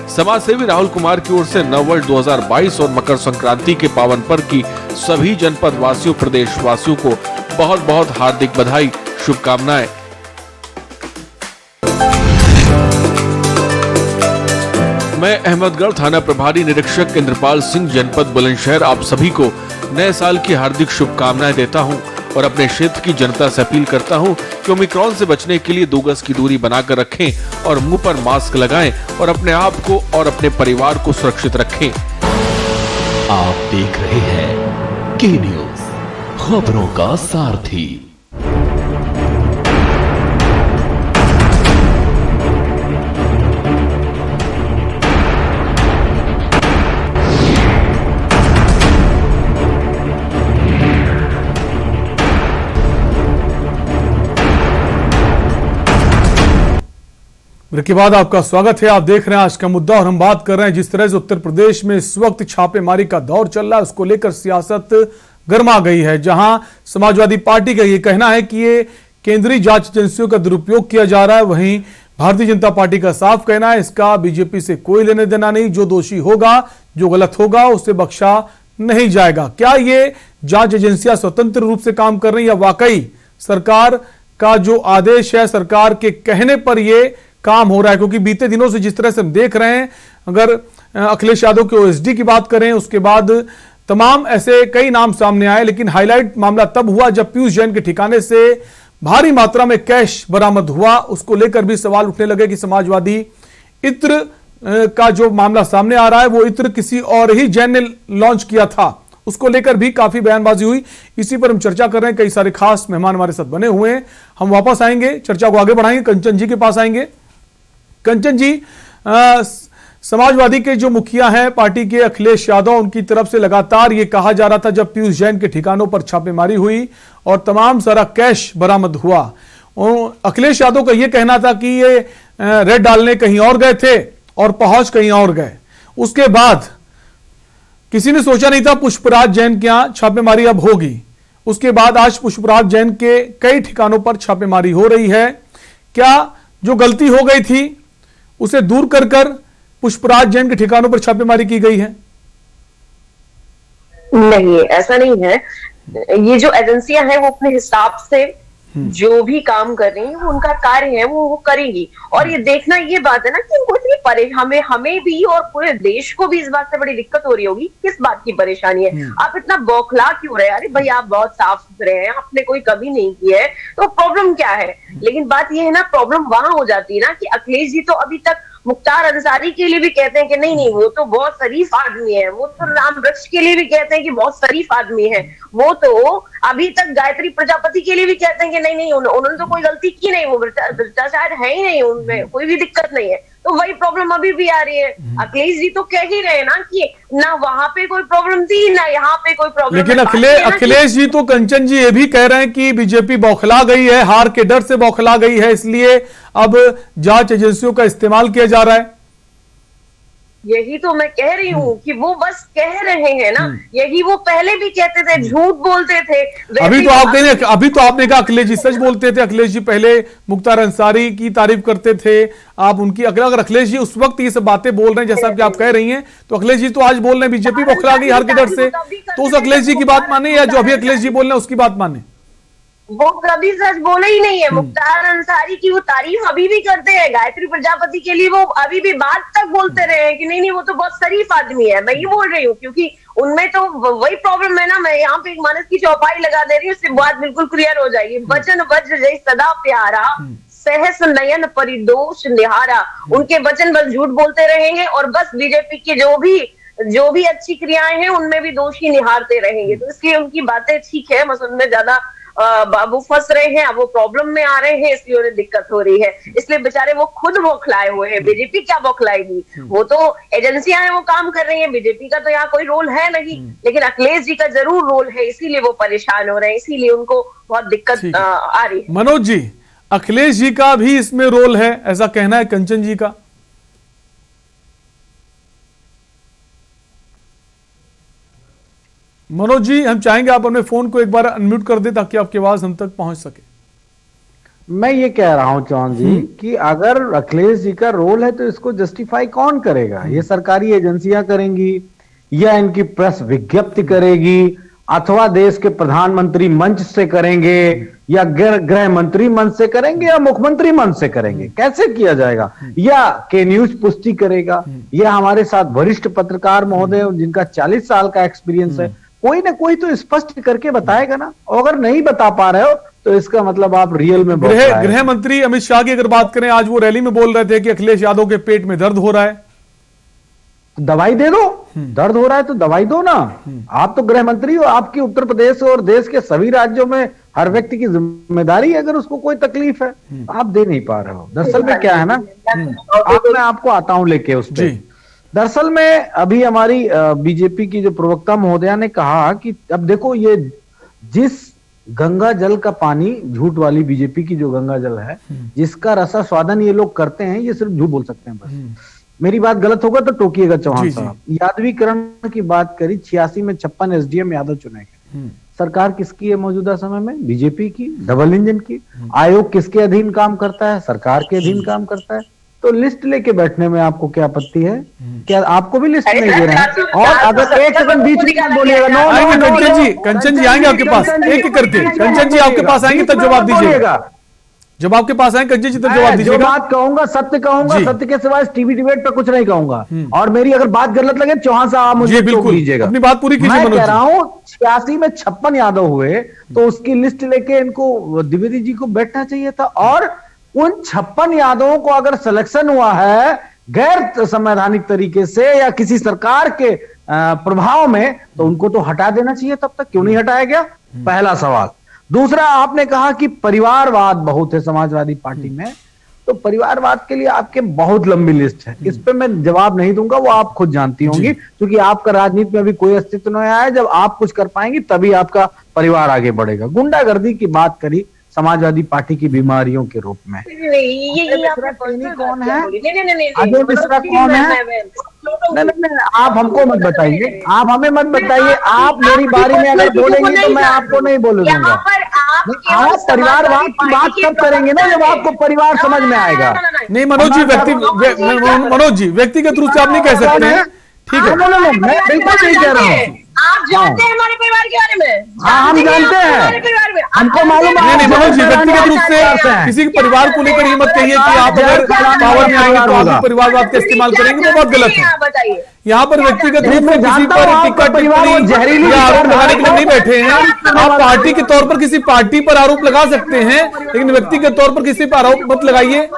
समाज सेवी राहुल कुमार की ओर से नववर्ष 2022 और मकर संक्रांति के पावन पर्व की सभी जनपद वासियों, प्रदेशवासियों को बहुत बहुत हार्दिक बधाई, शुभकामनाएं। मैं अहमदगढ़ थाना प्रभारी निरीक्षक इंद्रपाल सिंह, जनपद बुलंदशहर, आप सभी को नए साल की हार्दिक शुभकामनाएं देता हूं और अपने क्षेत्र की जनता से अपील करता हूं कि ओमिक्रॉन से बचने के लिए 2 गज की दूरी बनाकर रखें और मुंह पर मास्क लगाएं और अपने आप को और अपने परिवार को सुरक्षित रखें। आप देख रहे हैं के न्यूज, खबरों का सारथी। ब्रेक के बाद आपका स्वागत है। आप देख रहे हैं आज का मुद्दा और हम बात कर रहे हैं जिस तरह से उत्तर प्रदेश में इस वक्त छापेमारी का दौर चल रहा है, उसको लेकर सियासत गर्मा गई है। जहां समाजवादी पार्टी का ये कहना है कि ये केंद्रीय जांच एजेंसियों का दुरुपयोग किया जा रहा है, वहीं भारतीय जनता पार्टी का साफ कहना है इसका बीजेपी से कोई लेने देना नहीं, जो दोषी होगा, जो गलत होगा उसे बख्शा नहीं जाएगा। क्या ये जांच एजेंसियां स्वतंत्र रूप से काम कर रही है या वाकई सरकार का जो आदेश है, सरकार के कहने पर यह काम हो रहा है? क्योंकि बीते दिनों से जिस तरह से हम देख रहे हैं, अगर अखिलेश यादव के ओएसडी की बात करें, उसके बाद तमाम ऐसे कई नाम सामने आए, लेकिन हाईलाइट मामला तब हुआ जब पीयूष जैन के ठिकाने से भारी मात्रा में कैश बरामद हुआ। उसको लेकर भी सवाल उठने लगे कि समाजवादी इत्र का जो मामला सामने आ रहा है वो इत्र किसी और ही जैन ने लॉन्च किया था, उसको लेकर भी काफी बयानबाजी हुई। इसी पर हम चर्चा कर रहे हैं, कई सारे खास मेहमान हमारे साथ बने हुए हैं। हम वापस आएंगे, चर्चा को आगे बढ़ाएंगे, कंचन जी के पास आएंगे। कंचन जी, समाजवादी के जो मुखिया हैं पार्टी के अखिलेश यादव, उनकी तरफ से लगातार ये कहा जा रहा था जब पीयूष जैन के ठिकानों पर छापेमारी हुई और तमाम सारा कैश बरामद हुआ, अखिलेश यादव का ये कहना था कि ये रेड डालने कहीं और गए थे और पहुंच कहीं और गए। उसके बाद किसी ने सोचा नहीं था पुष्पराज जैन के यहां छापेमारी अब होगी। उसके बाद आज पुष्पराज जैन के कई ठिकानों पर छापेमारी हो रही है। क्या जो गलती हो गई थी उसे दूर कर कर पुष्पराज जैन के ठिकानों पर छापेमारी की गई है? नहीं, ऐसा नहीं है। ये जो एजेंसियां हैं वो अपने हिसाब से जो भी काम कर रही है वो उनका कार्य है, वो करेंगी। और ये देखना ये बात है ना कि इनको इतनी हमें भी और पूरे देश को भी इस बात से बड़ी दिक्कत हो रही होगी। किस बात की परेशानी है? आप इतना बौखला क्यों रहे? अरे भाई आप बहुत साफ सुथरे हैं, आपने कोई कभी नहीं की है, तो प्रॉब्लम क्या है? लेकिन बात ये है ना, प्रॉब्लम वहां हो जाती है ना कि अखिलेश जी तो अभी तक मुख्तार अंसारी के लिए भी कहते हैं कि नहीं वो तो बहुत शरीफ आदमी है, वो तो राम वृक्ष के लिए भी कहते हैं कि बहुत शरीफ आदमी है, वो तो अभी तक गायत्री प्रजापति के लिए भी कहते हैं कि नहीं उन्होंने तो कोई गलती की नहीं, वो भ्रष्टाचार है ही नहीं, उनमें कोई भी दिक्कत नहीं है। तो वही प्रॉब्लम अभी भी आ रही है। अखिलेश जी तो कह ही रहे ना कि ना वहां पे कोई प्रॉब्लम थी ना यहाँ पे कोई प्रॉब्लम। लेकिन अखिलेश जी तो, कंचन जी ये भी कह रहे हैं कि बीजेपी बौखला गई है, हार के डर से बौखला गई है, इसलिए अब जांच एजेंसियों का इस्तेमाल किया जा रहा है। यही तो मैं कह रही हूँ कि वो बस कह रहे हैं ना, यही वो पहले भी कहते थे, झूठ बोलते थे। अभी तो आप कहें, अभी तो आपने कहा अखिलेश जी सच बोलते थे। अखिलेश जी पहले मुख्तार अंसारी की तारीफ करते थे, आप उनकी अगर अखिलेश जी उस वक्त ये सब बातें बोल रहे हैं जैसा कि आप कह रही हैं, तो अखिलेश जी तो आज बोल रहे हैं बीजेपी बौखला गई हार के डर से, तो उस अखिलेश जी की बात माने या जो अभी अखिलेश जी बोल रहे हैं उसकी बात माने? वो कभी सच बोले ही नहीं है। मुख्तार अंसारी की वो तारीफ अभी भी करते हैं, गायत्री प्रजापति के लिए वो अभी भी बात तक बोलते रहे हैं कि नहीं वो तो बहुत शरीफ आदमी है। मैं ये बोल रही हूँ क्योंकि उनमें तो वही प्रॉब्लम है ना। मैं यहाँ पे एक मानस की चौपाई लगा दे रही हूँ, उससे बात बिल्कुल क्लियर हो जाएगी। वचन वज्र जय सदा प्यारा, सहस नयन परिदोष निहारा। उनके वचन बस झूठ बोलते रहेंगे और बस बीजेपी के जो भी अच्छी क्रियाएं हैं उनमें भी दोष ही निहारते रहेंगे। तो इसलिए उनकी बातें ठीक है, बस उनमें ज्यादा वो फंस रहे हैं, अब वो प्रॉब्लम में आ रहे हैं, इसलिए उन्हें दिक्कत हो रही है। इसलिए बेचारे वो खुद बौखलाए हुए हैं। बीजेपी क्या बौखलाएगी? वो तो एजेंसियां हैं, वो काम कर रही हैं, बीजेपी का तो यहाँ कोई रोल है नहीं। लेकिन अखिलेश जी का जरूर रोल है, इसीलिए वो परेशान हो रहे हैं, इसीलिए उनको बहुत दिक्कत आ रही है। मनोज जी, अखिलेश जी का भी इसमें रोल है ऐसा कहना है कंचन जी का? मनोज जी, हम चाहेंगे आप अपने फोन को एक बार अनम्यूट कर दें ताकि आपकी आवाज हम तक पहुंच सके। मैं ये कह रहा हूं चौहान जी कि अगर अखिलेश जी का रोल है तो इसको जस्टिफाई कौन करेगा? ये सरकारी एजेंसियां करेंगी या इनकी प्रेस विज्ञप्ति करेगी अथवा देश के प्रधानमंत्री मंच से करेंगे या गृह मंत्री मंच से करेंगे या मुख्यमंत्री मंच से करेंगे? कैसे किया जाएगा? या के न्यूज पुष्टि करेगा या हमारे साथ वरिष्ठ पत्रकार महोदय जिनका 40 साल का एक्सपीरियंस है, कोई ना कोई तो स्पष्ट करके बताएगा ना। और अगर नहीं बता पा रहे हो तो इसका मतलब आप रियल में गृह मंत्री अमित शाह की अगर बात करें, आज वो रैली में बोल रहे थे कि अखिलेश यादव के पेट में दर्द हो रहा है, दवाई दे दो। दर्द हो रहा है तो दवाई दो ना। आप तो गृह मंत्री हो, आपकी उत्तर प्रदेश और देश के सभी राज्यों में हर व्यक्ति की जिम्मेदारी है, अगर उसको कोई तकलीफ है आप दे नहीं पा रहे हो। दरअसल में क्या है ना, मैं आपको आता हूं लेके उस पर। दरअसल में अभी हमारी बीजेपी की जो प्रवक्ता महोदया ने कहा कि अब देखो ये जिस गंगा जल का पानी, झूठ वाली बीजेपी की जो गंगा जल है जिसका रसा स्वादन ये लोग करते हैं, ये सिर्फ झूठ बोल सकते हैं बस। मेरी बात गलत होगा तो टोकिएगा चौहान साहब। यादवीकरण की बात करी, 86 में 56 एसडीएम यादव चुने गए। सरकार किसकी है मौजूदा समय में? बीजेपी की, डबल इंजन की। आयोग किसके अधीन काम करता है? सरकार के अधीन काम करता है। तो लिस्ट लेके बैठने में आपको क्या आपत्ति है? क्या आपको भी लिस्ट नहीं दे रहे हैं? और अगर एक सेकंड बीच में बोलिएगा, कंचन जी आएंगे आपके पास एक एक करके। कंचन जी आपके पास आएंगे तब जवाब दीजिएगा। जब आपके पास आए कंचन जी तब जवाब दीजिएगा। जो बात कहूंगा सत्य कहूंगा, सत्य के सिवाय टीवी डिबेट पे कुछ नहीं कहूंगा। और मेरी अगर बात गलत लगे चौहान साहब मुझे टोक दीजिएगा। अपनी बात पूरी कीजिए। मैं कह रहा हूं 86 में 56 यादव हुए तो उसकी लिस्ट लेके इनको द्विवेदी जी को बैठना चाहिए था। और उन 56 यादवों को अगर सिलेक्शन हुआ है गैर संवैधानिक तरीके से या किसी सरकार के प्रभाव में, तो उनको तो हटा देना चाहिए। तब तक क्यों नहीं हटाया गया? पहला सवाल। दूसरा, आपने कहा कि परिवारवाद बहुत है समाजवादी पार्टी में, तो परिवारवाद के लिए आपके बहुत लंबी लिस्ट है। इस पे मैं जवाब नहीं दूंगा, वो आप खुद जानती होंगी, क्योंकि आपका राजनीति में अभी कोई अस्तित्व नहीं आया है। जब आप कुछ कर पाएंगी तभी आपका परिवार आगे बढ़ेगा। गुंडागर्दी की बात करी समाजवादी पार्टी की बीमारियों के रूप में। ये कौन है? अजय मिश्रा कौन है? नहीं, आप हमको मत बताइए, आप हमें मत बताइए। आप मेरी बारी में अगर बोलेंगे तो मैं आपको नहीं बोलूंगा। आप परिवारवाद की बात कब करेंगे ना, जब आपको परिवार समझ में आएगा। नहीं मनोज जी, व्यक्तिगत रूप से आप नहीं कह सकते हैं। ठीक है, मैं बिल्कुल नहीं कह रहा हूँ। आप जानते हैं हमारे परिवार के बारे में? हाँ, हम जानते हैं, हमारे परिवार में हमको मालूम है। नहीं मनोज जी, व्यक्तिगत रूप से किसी के परिवार को लेकर ये मत कहिए कि आप अगर पावर में आएंगे तो आप भी परिवारवाद का इस्तेमाल करेंगे, वो बहुत गलत है। बताइए, यहाँ पर व्यक्तिगत रूप से किसी पर टिकट टिप्पणी या आरोप लगाने के लिए नहीं बैठे हैं। आप पार्टी के तौर पर किसी पार्टी पर आरोप लगा सकते हैं, लेकिन व्यक्तिगत तौर पर किसी पर आरोप मत लगाइए।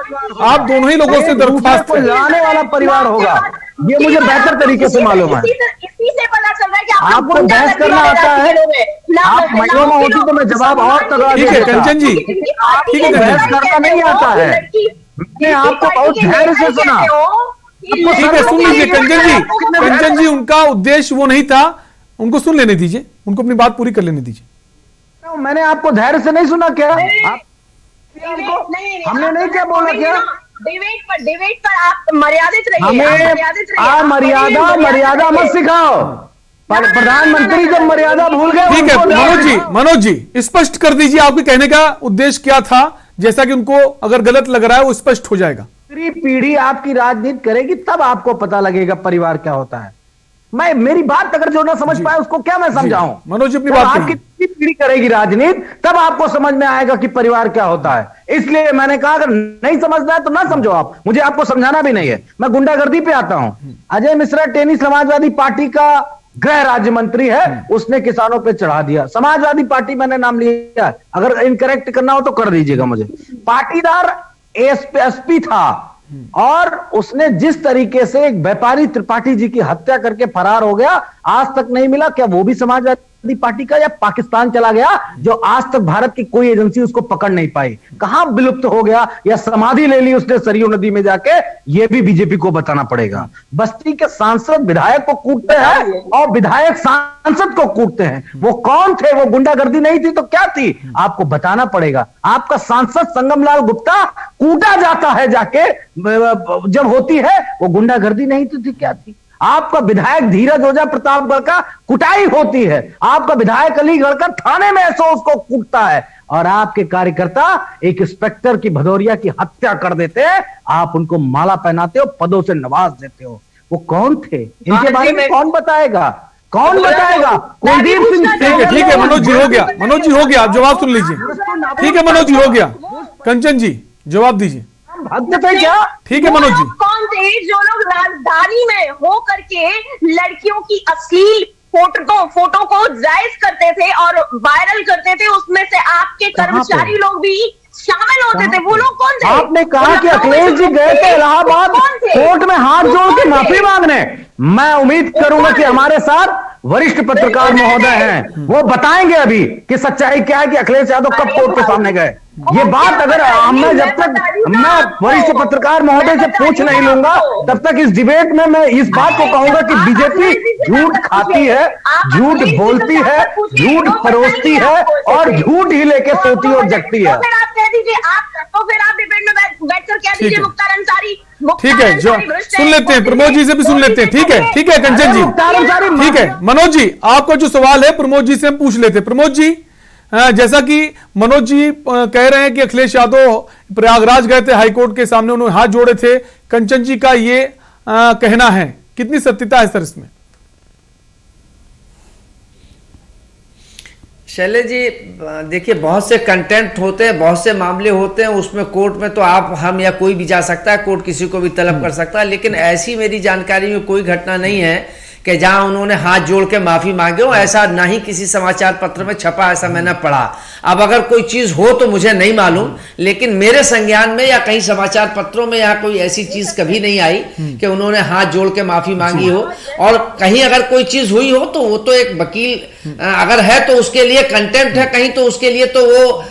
आप दोनों ही लोगों से दरख्वास्त लाने वाला परिवार होगा, ये मुझे बेहतर तरीके से मालूम है। इसी से पता चल रहा है कि आपको बहस करना आता है, आप महिला में होती तो मैं जवाब और तगड़ा ठीक है कंचन जी, ठीक है बहस करना नहीं आता है, मैंने आपको बहुत धैर्य से सुना। ठीक है, सुन लीजिए कंचन जी। कंचन जी, उनका उद्देश्य वो नहीं था, उनको सुन लेने दीजिए, उनको अपनी बात पूरी कर लेने दीजिए। मैंने आपको धैर्य से नहीं सुना क्या? हमने नहीं क्या बोला क्या? डिबेट पर आप मर्यादित रहिए, हमें मर्यादा मत सिखाओ। प्रधानमंत्री जब मर्यादा भूल गए। ठीक है मनोज जी स्पष्ट कर दीजिए आपके कहने का उद्देश्य क्या था, जैसा कि उनको अगर गलत लग रहा है वो स्पष्ट हो जाएगा। पीढ़ी आपकी राजनीति करेगी तब आपको पता लगेगा परिवार क्या होता है। मैं मेरी बात अगर जो ना समझ पाए उसको क्या मैं समझाऊं? मनोज जी अपनी बात आपकी पीढ़ी करेगी राजनीति तब आपको समझ में आएगा कि परिवार क्या होता है। इसलिए मैंने कहा अगर नहीं समझना है तो ना समझो आप, मुझे आपको समझाना भी नहीं है। मैं गुंडागर्दी पे आता हूं। अजय मिश्रा टेनी समाजवादी पार्टी का गृह राज्य मंत्री है, उसने किसानों पे चढ़ा दिया। समाजवादी पार्टी मैंने नाम लिया, अगर इनकरेक्ट करना हो तो कर दीजिएगा मुझे। पाटीदार एसपी था और उसने जिस तरीके से एक व्यापारी त्रिपाठी जी की हत्या करके फरार हो गया, आज तक नहीं मिला। क्या वो भी समाजवादी पार्टी का या पाकिस्तान चला गया, जो आज तक भारत की कोई एजेंसी उसको पकड़ नहीं पाई? कहां विलुप्त हो गया या समाधि ले ली उसने सरयू नदी में जाके? ये भी बीजेपी को बताना पड़ेगा। बस्ती के सांसद विधायक को कूटते हैं और विधायक सांसद को कूटते हैं। वो कौन थे? वो गुंडागर्दी नहीं थी तो क्या थी? आपको बताना पड़ेगा। आपका सांसद संगमलाल गुप्ता कूटा जाता है जाके, जब होती है वो गुंडागर्दी नहीं थी, क्या थी? आपका विधायक धीरज ओझा प्रतापगढ़ का कुटाई होती है, आपका विधायक अलीगढ़ का थाने में ऐसा उसको कूटता है, और आपके कार्यकर्ता एक इंस्पेक्टर की भदौरिया की हत्या कर देते हैं। आप उनको माला पहनाते हो, पदों से नवाज देते हो। वो कौन थे? इनके बारे में कौन बताएगा? कौन बताएगा? कुलदीप सिंह। ठीक है मनोज जी, हो गया। मनोज जी हो गया, आप जवाब सुन लीजिए। ठीक है मनोज जी हो गया। कंचन जी जवाब दीजिए। क्या? ठीक है मनोज जी। कौन थे जो लोग राजधानी में हो करके लड़कियों की अश्लील फोटो को जायज करते थे और वायरल करते थे? उसमें से आपके कर्मचारी लोग भी शामिल होते थे। वो लोग कौन थे? आपने कहा कि अखिलेश जी गए थे इलाहाबाद कोर्ट में हाथ जोड़ के माफी मांगने। मैं उम्मीद करूंगा कि हमारे साथ वरिष्ठ पत्रकार महोदय हैं, वो बताएंगे अभी कि सच्चाई क्या है कि अखिलेश यादव कब कोर्ट के सामने गए। ये बात अगर मैं जब तक मैं वरिष्ठ पत्रकार महोदय से पूछ नहीं लूंगा तब तक इस डिबेट में मैं इस बात को कहूंगा कि बीजेपी झूठ खाती है, झूठ बोलती है, झूठ परोसती है और झूठ ही लेके सोती और जगती है। फिर आप कह दीजिए, तो फिर आप डिबेट में बैठकर कह दीजिए मुख्तार अंसारी। ठीक है, जो सुन लेते हैं, प्रमोद जी से भी सुन लेते हैं। ठीक है, ठीक है कंचन जी, ठीक है। मनोज जी आपका जो सवाल है प्रमोद जी से हम पूछ लेते हैं। प्रमोद जी, जैसा कि मनोज जी कह रहे हैं कि अखिलेश यादव प्रयागराज गए थे हाईकोर्ट के सामने, उन्होंने हाथ जोड़े थे। कंचन जी का ये कहना है, कितनी सत्यता है सर इसमें? शैलेश जी देखिए, बहुत से कंटेंट होते हैं, बहुत से मामले होते हैं, उसमें कोर्ट में तो आप हम या कोई भी जा सकता है, कोर्ट किसी को भी तलब कर सकता है। लेकिन ऐसी मेरी जानकारी में कोई घटना नहीं है कि जहां उन्होंने हाथ जोड़ के माफी मांगे हो। ऐसा ना ही किसी समाचार पत्र में छपा, ऐसा मैंने पढ़ा। अब अगर कोई चीज हो तो मुझे नहीं मालूम, लेकिन मेरे संज्ञान में या कहीं समाचार पत्रों में यहाँ कोई ऐसी चीज कभी नहीं आई कि उन्होंने हाथ जोड़ के माफी मांगी हो। और कहीं अगर कोई चीज हुई हो तो वो तो एक वकील अगर है तो उसके लिए कंटेम्प्ट है, कहीं तो उसके लिए तो वो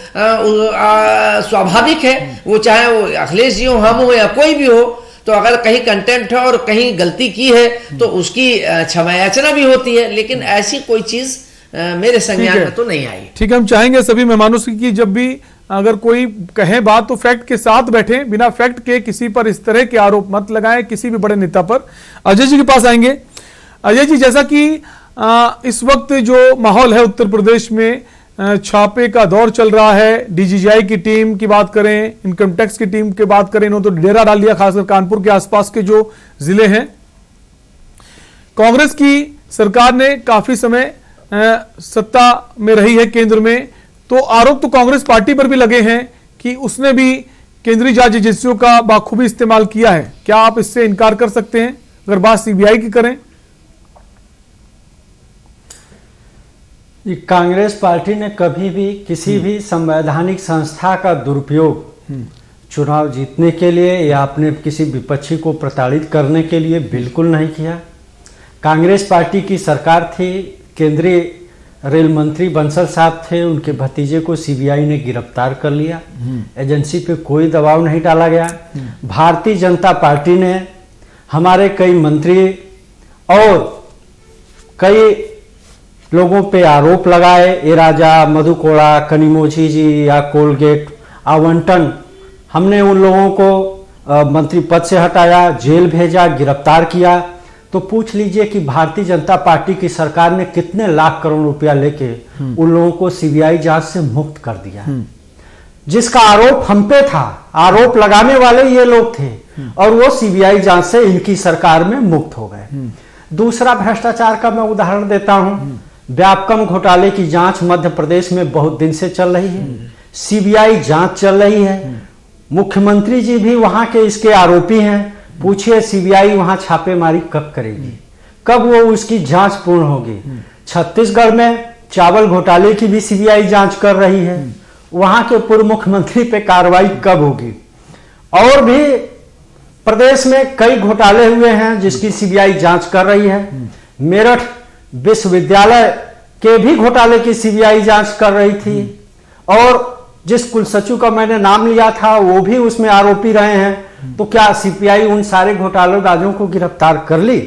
स्वाभाविक है, वो चाहे वो अखिलेश जी हो, हम हो या कोई भी हो। तो अगर कहीं कंटेंट है और कहीं गलती की है तो उसकी क्षमा याचना भी होती है, लेकिन ऐसी कोई चीज मेरे संज्ञान में तो नहीं आई। ठीक है, हम चाहेंगे सभी मेहमानों से कि जब भी अगर कोई कहे बात तो फैक्ट के साथ बैठे, बिना फैक्ट के किसी पर इस तरह के आरोप मत लगाएं, किसी भी बड़े नेता पर। अजय जी के पास आएंगे। अजय जी, जैसा कि इस वक्त जो माहौल है उत्तर प्रदेश में, छापे का दौर चल रहा है। डीजीजीआई की टीम की बात करें, इनकम टैक्स की टीम की बात करें, इन्होंने तो डेरा डाल लिया, खासकर कानपुर के आसपास के जो जिले हैं। कांग्रेस की सरकार ने काफी समय सत्ता में रही है केंद्र में, तो आरोप तो कांग्रेस पार्टी पर भी लगे हैं कि उसने भी केंद्रीय जांच एजेंसियों का बाखूबी इस्तेमाल किया है। क्या आप इससे इनकार कर सकते हैं अगर बात सीबीआई की करें? कांग्रेस पार्टी ने कभी भी किसी भी संवैधानिक संस्था का दुरुपयोग चुनाव जीतने के लिए या अपने किसी विपक्षी को प्रताड़ित करने के लिए बिल्कुल नहीं किया। कांग्रेस पार्टी की सरकार थी, केंद्रीय रेल मंत्री बंसल साहब थे, उनके भतीजे को सीबीआई ने गिरफ्तार कर लिया। एजेंसी पे कोई दबाव नहीं डाला गया। भारतीय जनता पार्टी ने हमारे कई मंत्री और कई लोगों पे आरोप लगाए, ए राजा, मधु कोड़ा, कनिमोझी जी या कोलगेट आवंटन, हमने उन लोगों को मंत्री पद से हटाया, जेल भेजा, गिरफ्तार किया। तो पूछ लीजिए कि भारतीय जनता पार्टी की सरकार ने कितने लाख करोड़ रुपया लेके उन लोगों को सीबीआई जांच से मुक्त कर दिया, जिसका आरोप हम पे था। आरोप लगाने वाले ये लोग थे और वो सीबीआई जांच से इनकी सरकार में मुक्त हो गए। दूसरा भ्रष्टाचार का मैं उदाहरण देता हूं। व्यापकम घोटाले की जांच मध्य प्रदेश में बहुत दिन से चल रही है, सीबीआई जांच चल रही है, मुख्यमंत्री जी भी वहां के इसके आरोपी हैं। पूछिए सीबीआई वहां छापेमारी कब करेगी, कब वो उसकी जांच पूर्ण होगी। छत्तीसगढ़ में चावल घोटाले की भी सीबीआई जांच कर रही है, वहां के पूर्व मुख्यमंत्री पे कार्रवाई कब होगी। और भी प्रदेश में कई घोटाले हुए हैं जिसकी सीबीआई जांच कर रही है। मेरठ विश्वविद्यालय के भी घोटाले की सीबीआई जांच कर रही थी और जिस कुलसचिव का मैंने नाम लिया था वो भी उसमें आरोपी रहे हैं। तो क्या सीबीआई उन सारे घोटालेबाजों को गिरफ्तार कर ली?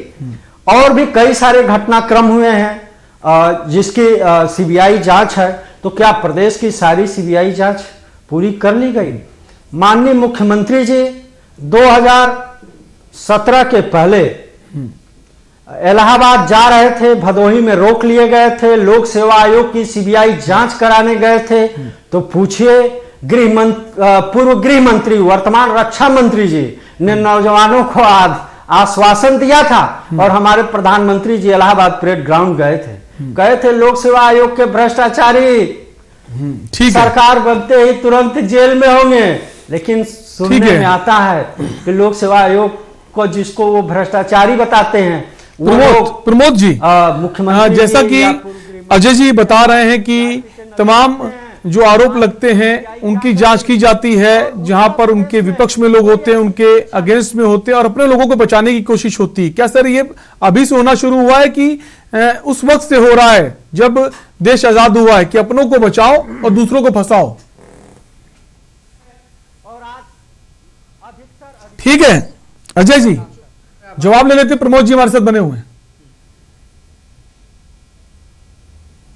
और भी कई सारे घटनाक्रम हुए हैं जिसकी सीबीआई जांच है। तो क्या प्रदेश की सारी सीबीआई जांच पूरी कर ली गई? माननीय मुख्यमंत्री जी 2017 के पहले इलाहाबाद जा रहे थे, भदोही में रोक लिए गए थे, लोक सेवा आयोग की सीबीआई जांच कराने गए थे। तो पूछिए पूर्व गृह मंत्री वर्तमान रक्षा मंत्री जी ने नौजवानों को आश्वासन दिया था और हमारे प्रधानमंत्री जी इलाहाबाद परेड ग्राउंड गए थे लोक सेवा आयोग के भ्रष्टाचारी सरकार बनते ही तुरंत जेल में होंगे। लेकिन सुनने में आता है कि लोक सेवा आयोग को जिसको वो भ्रष्टाचारी बताते हैं प्रमोद जी, मुख्यमंत्री जैसा कि अजय जी बता रहे हैं कि तमाम जो आरोप लगते हैं उनकी जांच की जाती है, जहां पर उनके विपक्ष में लोग होते हैं, उनके अगेंस्ट में होते हैं और अपने लोगों को बचाने की कोशिश होती है। क्या सर ये अभी से होना शुरू हुआ है कि उस वक्त से हो रहा है जब देश आजाद हुआ है कि अपनों को बचाओ और दूसरों को फंसाओ? ठीक है अजय जी, जवाब ले लेते। प्रमोद जी हमारे साथ बने हुए हैं।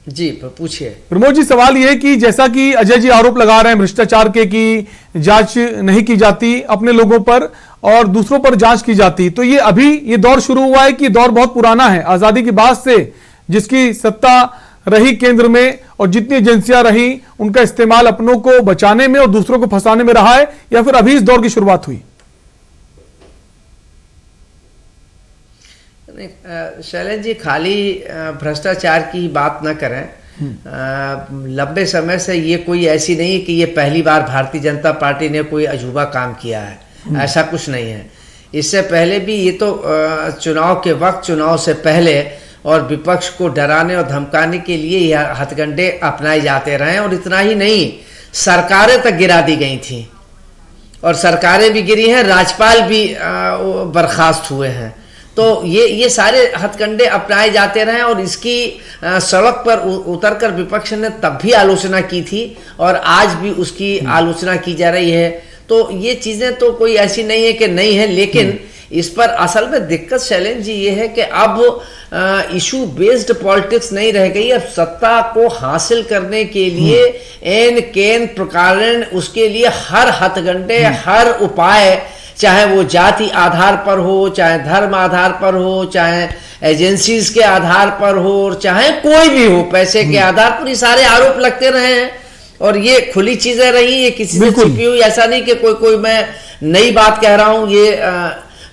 जी पूछिए। प्रमोद जी, सवाल यह है कि जैसा कि अजय जी आरोप लगा रहे हैं भ्रष्टाचार के कि जांच नहीं की जाती अपने लोगों पर और दूसरों पर जांच की जाती, तो ये अभी ये दौर शुरू हुआ है कि दौर बहुत पुराना है आजादी के बाद से जिसकी सत्ता रही केंद्र में और जितनी एजेंसियां रही उनका इस्तेमाल अपनों को बचाने में और दूसरों को फंसाने में रहा है, या फिर अभी इस दौर की शुरुआत हुई? शैलेंद्र जी, खाली भ्रष्टाचार की बात न करें। लंबे समय से ये कोई ऐसी नहीं है कि ये पहली बार भारतीय जनता पार्टी ने कोई अजूबा काम किया है, ऐसा कुछ नहीं है। इससे पहले भी ये तो चुनाव के वक्त, चुनाव से पहले और विपक्ष को डराने और धमकाने के लिए यह हथकंडे अपनाए जाते रहे। और इतना ही नहीं, सरकारें तक गिरा दी गई थी और सरकारें भी गिरी हैं, राज्यपाल भी बर्खास्त हुए हैं। तो ये सारे हथकंडे अपनाए जाते रहे और इसकी सड़क पर उतरकर विपक्ष ने तब भी आलोचना की थी और आज भी उसकी आलोचना की जा रही है। तो ये चीजें तो कोई ऐसी नहीं है कि नहीं है, लेकिन इस पर असल में दिक्कत शैलेंद्र जी ये है कि अब इशू बेस्ड पॉलिटिक्स नहीं रह गई। अब सत्ता को हासिल करने के लिए एन केन प्रकार उसके लिए हर हथकंडे, हर उपाय, चाहे वो जाति आधार पर हो, चाहे धर्म आधार पर हो, चाहे एजेंसीज के आधार पर हो, और चाहे कोई भी हो, पैसे के आधार पर, ये सारे आरोप लगते रहे हैं। और ये खुली चीजें रही, ये किसी से छिपी हुई ऐसा नहीं कि कोई मैं नई बात कह रहा हूं। ये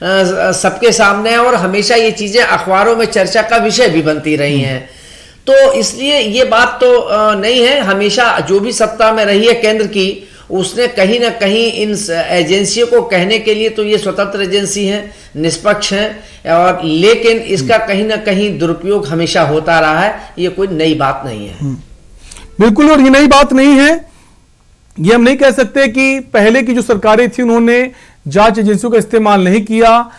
सबके सामने है और हमेशा ये चीजें अखबारों में चर्चा का विषय भी बनती रही हैं। तो इसलिए ये बात तो नहीं है, हमेशा जो भी सत्ता में रही है केंद्र की, उसने कहीं ना कहीं इन एजेंसियों को कहने के लिए तो ये स्वतंत्र एजेंसी हैं, निष्पक्ष हैं, और लेकिन इसका कहीं ना कहीं दुरुपयोग हमेशा होता रहा है, ये कोई नई बात नहीं है। बिल्कुल, और ये नई बात नहीं है। ये हम नहीं कह सकते कि पहले की जो सरकारें थी उन्होंने जांच एजेंसियों का इस्तेमाल नहीं किया।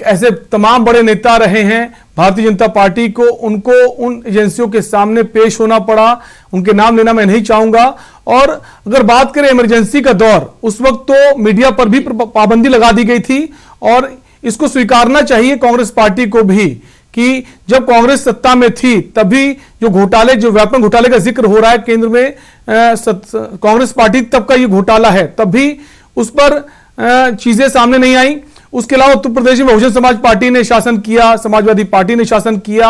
ऐसे तमाम बड़े नेता रहे हैं भारतीय जनता पार्टी को, उनको उन एजेंसियों के सामने पेश होना पड़ा। उनके नाम लेना मैं नहीं चाहूंगा। और अगर बात करें इमरजेंसी का दौर, उस वक्त तो मीडिया पर भी पाबंदी लगा दी गई थी, और इसको स्वीकारना चाहिए कांग्रेस पार्टी को भी कि जब कांग्रेस सत्ता में थी तभी जो घोटाले, जो व्यापक घोटाले का जिक्र हो रहा है केंद्र में, कांग्रेस पार्टी तब का ये घोटाला है, तब भी उस पर चीजें सामने नहीं आई। उसके अलावा उत्तर प्रदेश में बहुजन समाज पार्टी ने शासन किया, समाजवादी पार्टी ने शासन किया,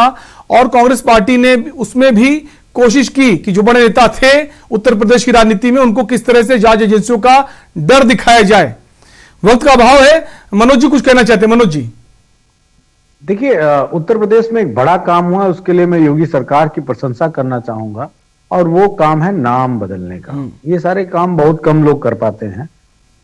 और कांग्रेस पार्टी ने उसमें भी कोशिश की कि जो बड़े नेता थे उत्तर प्रदेश की राजनीति में, उनको किस तरह से जांच एजेंसियों का डर दिखाया जाए। वक्त का अभाव है। मनोज जी कुछ कहना चाहते हैं? मनोज जी, देखिए, उत्तर प्रदेश में एक बड़ा काम हुआ, उसके लिए मैं योगी सरकार की प्रशंसा करना चाहूंगा, और वो काम है नाम बदलने का। ये सारे काम बहुत कम लोग कर पाते हैं,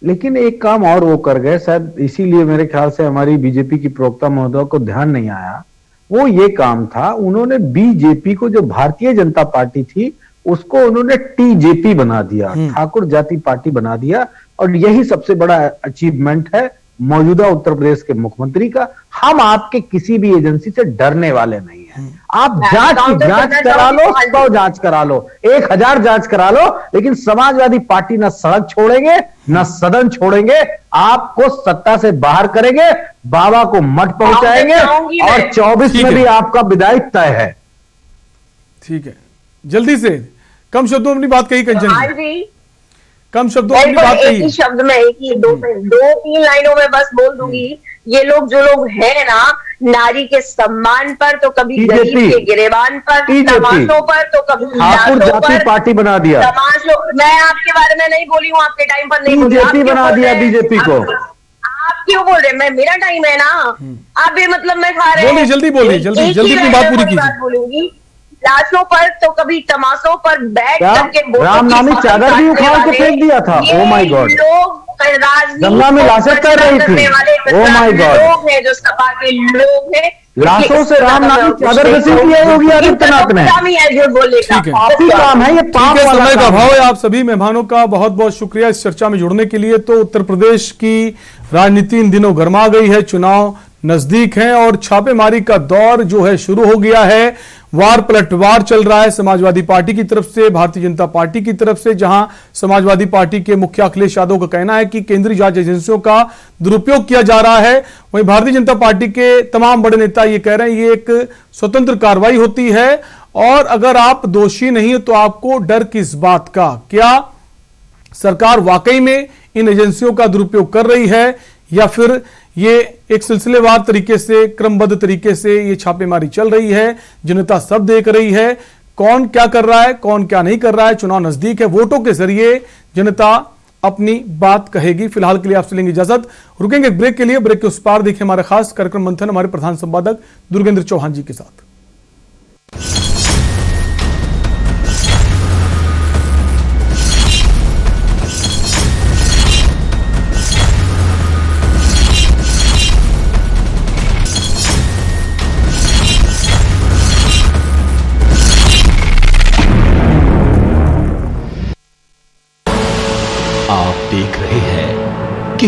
लेकिन एक काम और वो कर गए, शायद इसीलिए मेरे ख्याल से हमारी बीजेपी की प्रवक्ता महोदय को ध्यान नहीं आया। वो ये काम था, उन्होंने बीजेपी को, जो भारतीय जनता पार्टी थी, उसको उन्होंने टीजेपी बना दिया, ठाकुर जाति पार्टी बना दिया। और यही सबसे बड़ा अचीवमेंट है मौजूदा उत्तर प्रदेश के मुख्यमंत्री का। हम आपके किसी भी एजेंसी से डरने वाले नहीं हैं। आप जांच करा लो, 100 जांच करा लो, 1000 जांच करा लो, लेकिन समाजवादी पार्टी ना सड़क छोड़ेंगे, ना सदन छोड़ेंगे, आपको सत्ता से बाहर करेंगे, बाबा को मठ पहुंचाएंगे, और 24 में भी आपका विदाई तय है। ठीक है, जल्दी से कम शब्दों में अपनी बात कही कंचन जी, कम शब्दों में बात कही। एक ही शब्द में, एक ही दो तीन लाइनों में बस बोल दूंगी। ये लोग, जो लोग हैं ना, नारी के सम्मान पर तो कभी गरीब के गिरेबान पर, तमाशों पर तो कभी ठाकुर जाति पार्टी बना दिया। तमाशों, मैं आपके बारे में नहीं बोली हूँ, आपके टाइम पर नहीं बोली, बीजेपी बना दिया बीजेपी को। आप क्यों बोल रहे? मैं, मेरा टाइम है ना, आप बेमतलब में खा रहे हैं। बोलिए, जल्दी बोलिए, जल्दी अपनी बात पूरी कीजिए। बोलूंगी, लाशों पर तो कभी तमाशों पर बैठ करके रामनामी चादर भी उखाड़ के फेंक दिया था। ओ माय गॉड, गंगा में लाशें कर रही थी। ओ माय गॉड, लोग हैं जो सपा के लोग हैं, लाशों से रामनामी चादर घसी की है योगी आदित्यनाथ ने। काफी काम है ये, पाप वाला समय का अभाव है। आप सभी मेहमानों का बहुत बहुत शुक्रिया इस चर्चा में जुड़ने के लिए। तो उत्तर प्रदेश की राजनीति इन दिनों गर्मा गई है, चुनाव नजदीक हैं, और छापेमारी का दौर जो है शुरू हो गया है। वार पलटवार चल रहा है समाजवादी पार्टी की तरफ से, भारतीय जनता पार्टी की तरफ से, जहां समाजवादी पार्टी के मुखिया अखिलेश यादव का कहना है कि केंद्रीय जांच एजेंसियों का दुरुपयोग किया जा रहा है। वहीं भारतीय जनता पार्टी के तमाम बड़े नेता ये कह रहे हैं ये एक स्वतंत्र कार्रवाई होती है, और अगर आप दोषी नहीं हो तो आपको डर किस बात का? क्या सरकार वाकई में इन एजेंसियों का दुरुपयोग कर रही है, या फिर ये एक सिलसिलेवार तरीके से, क्रमबद्ध तरीके से ये छापेमारी चल रही है? जनता सब देख रही है कौन क्या कर रहा है, कौन क्या नहीं कर रहा है। चुनाव नजदीक है, वोटों के जरिए जनता अपनी बात कहेगी। फिलहाल के लिए आपसे लेंगे इजाजत, रुकेंगे एक ब्रेक के लिए। ब्रेक के उस पार देखिए हमारा खास कार्यक्रम मंथन हमारे प्रधान संपादक दुर्गेंद्र चौहान जी के साथ। आप देख रहे हैं के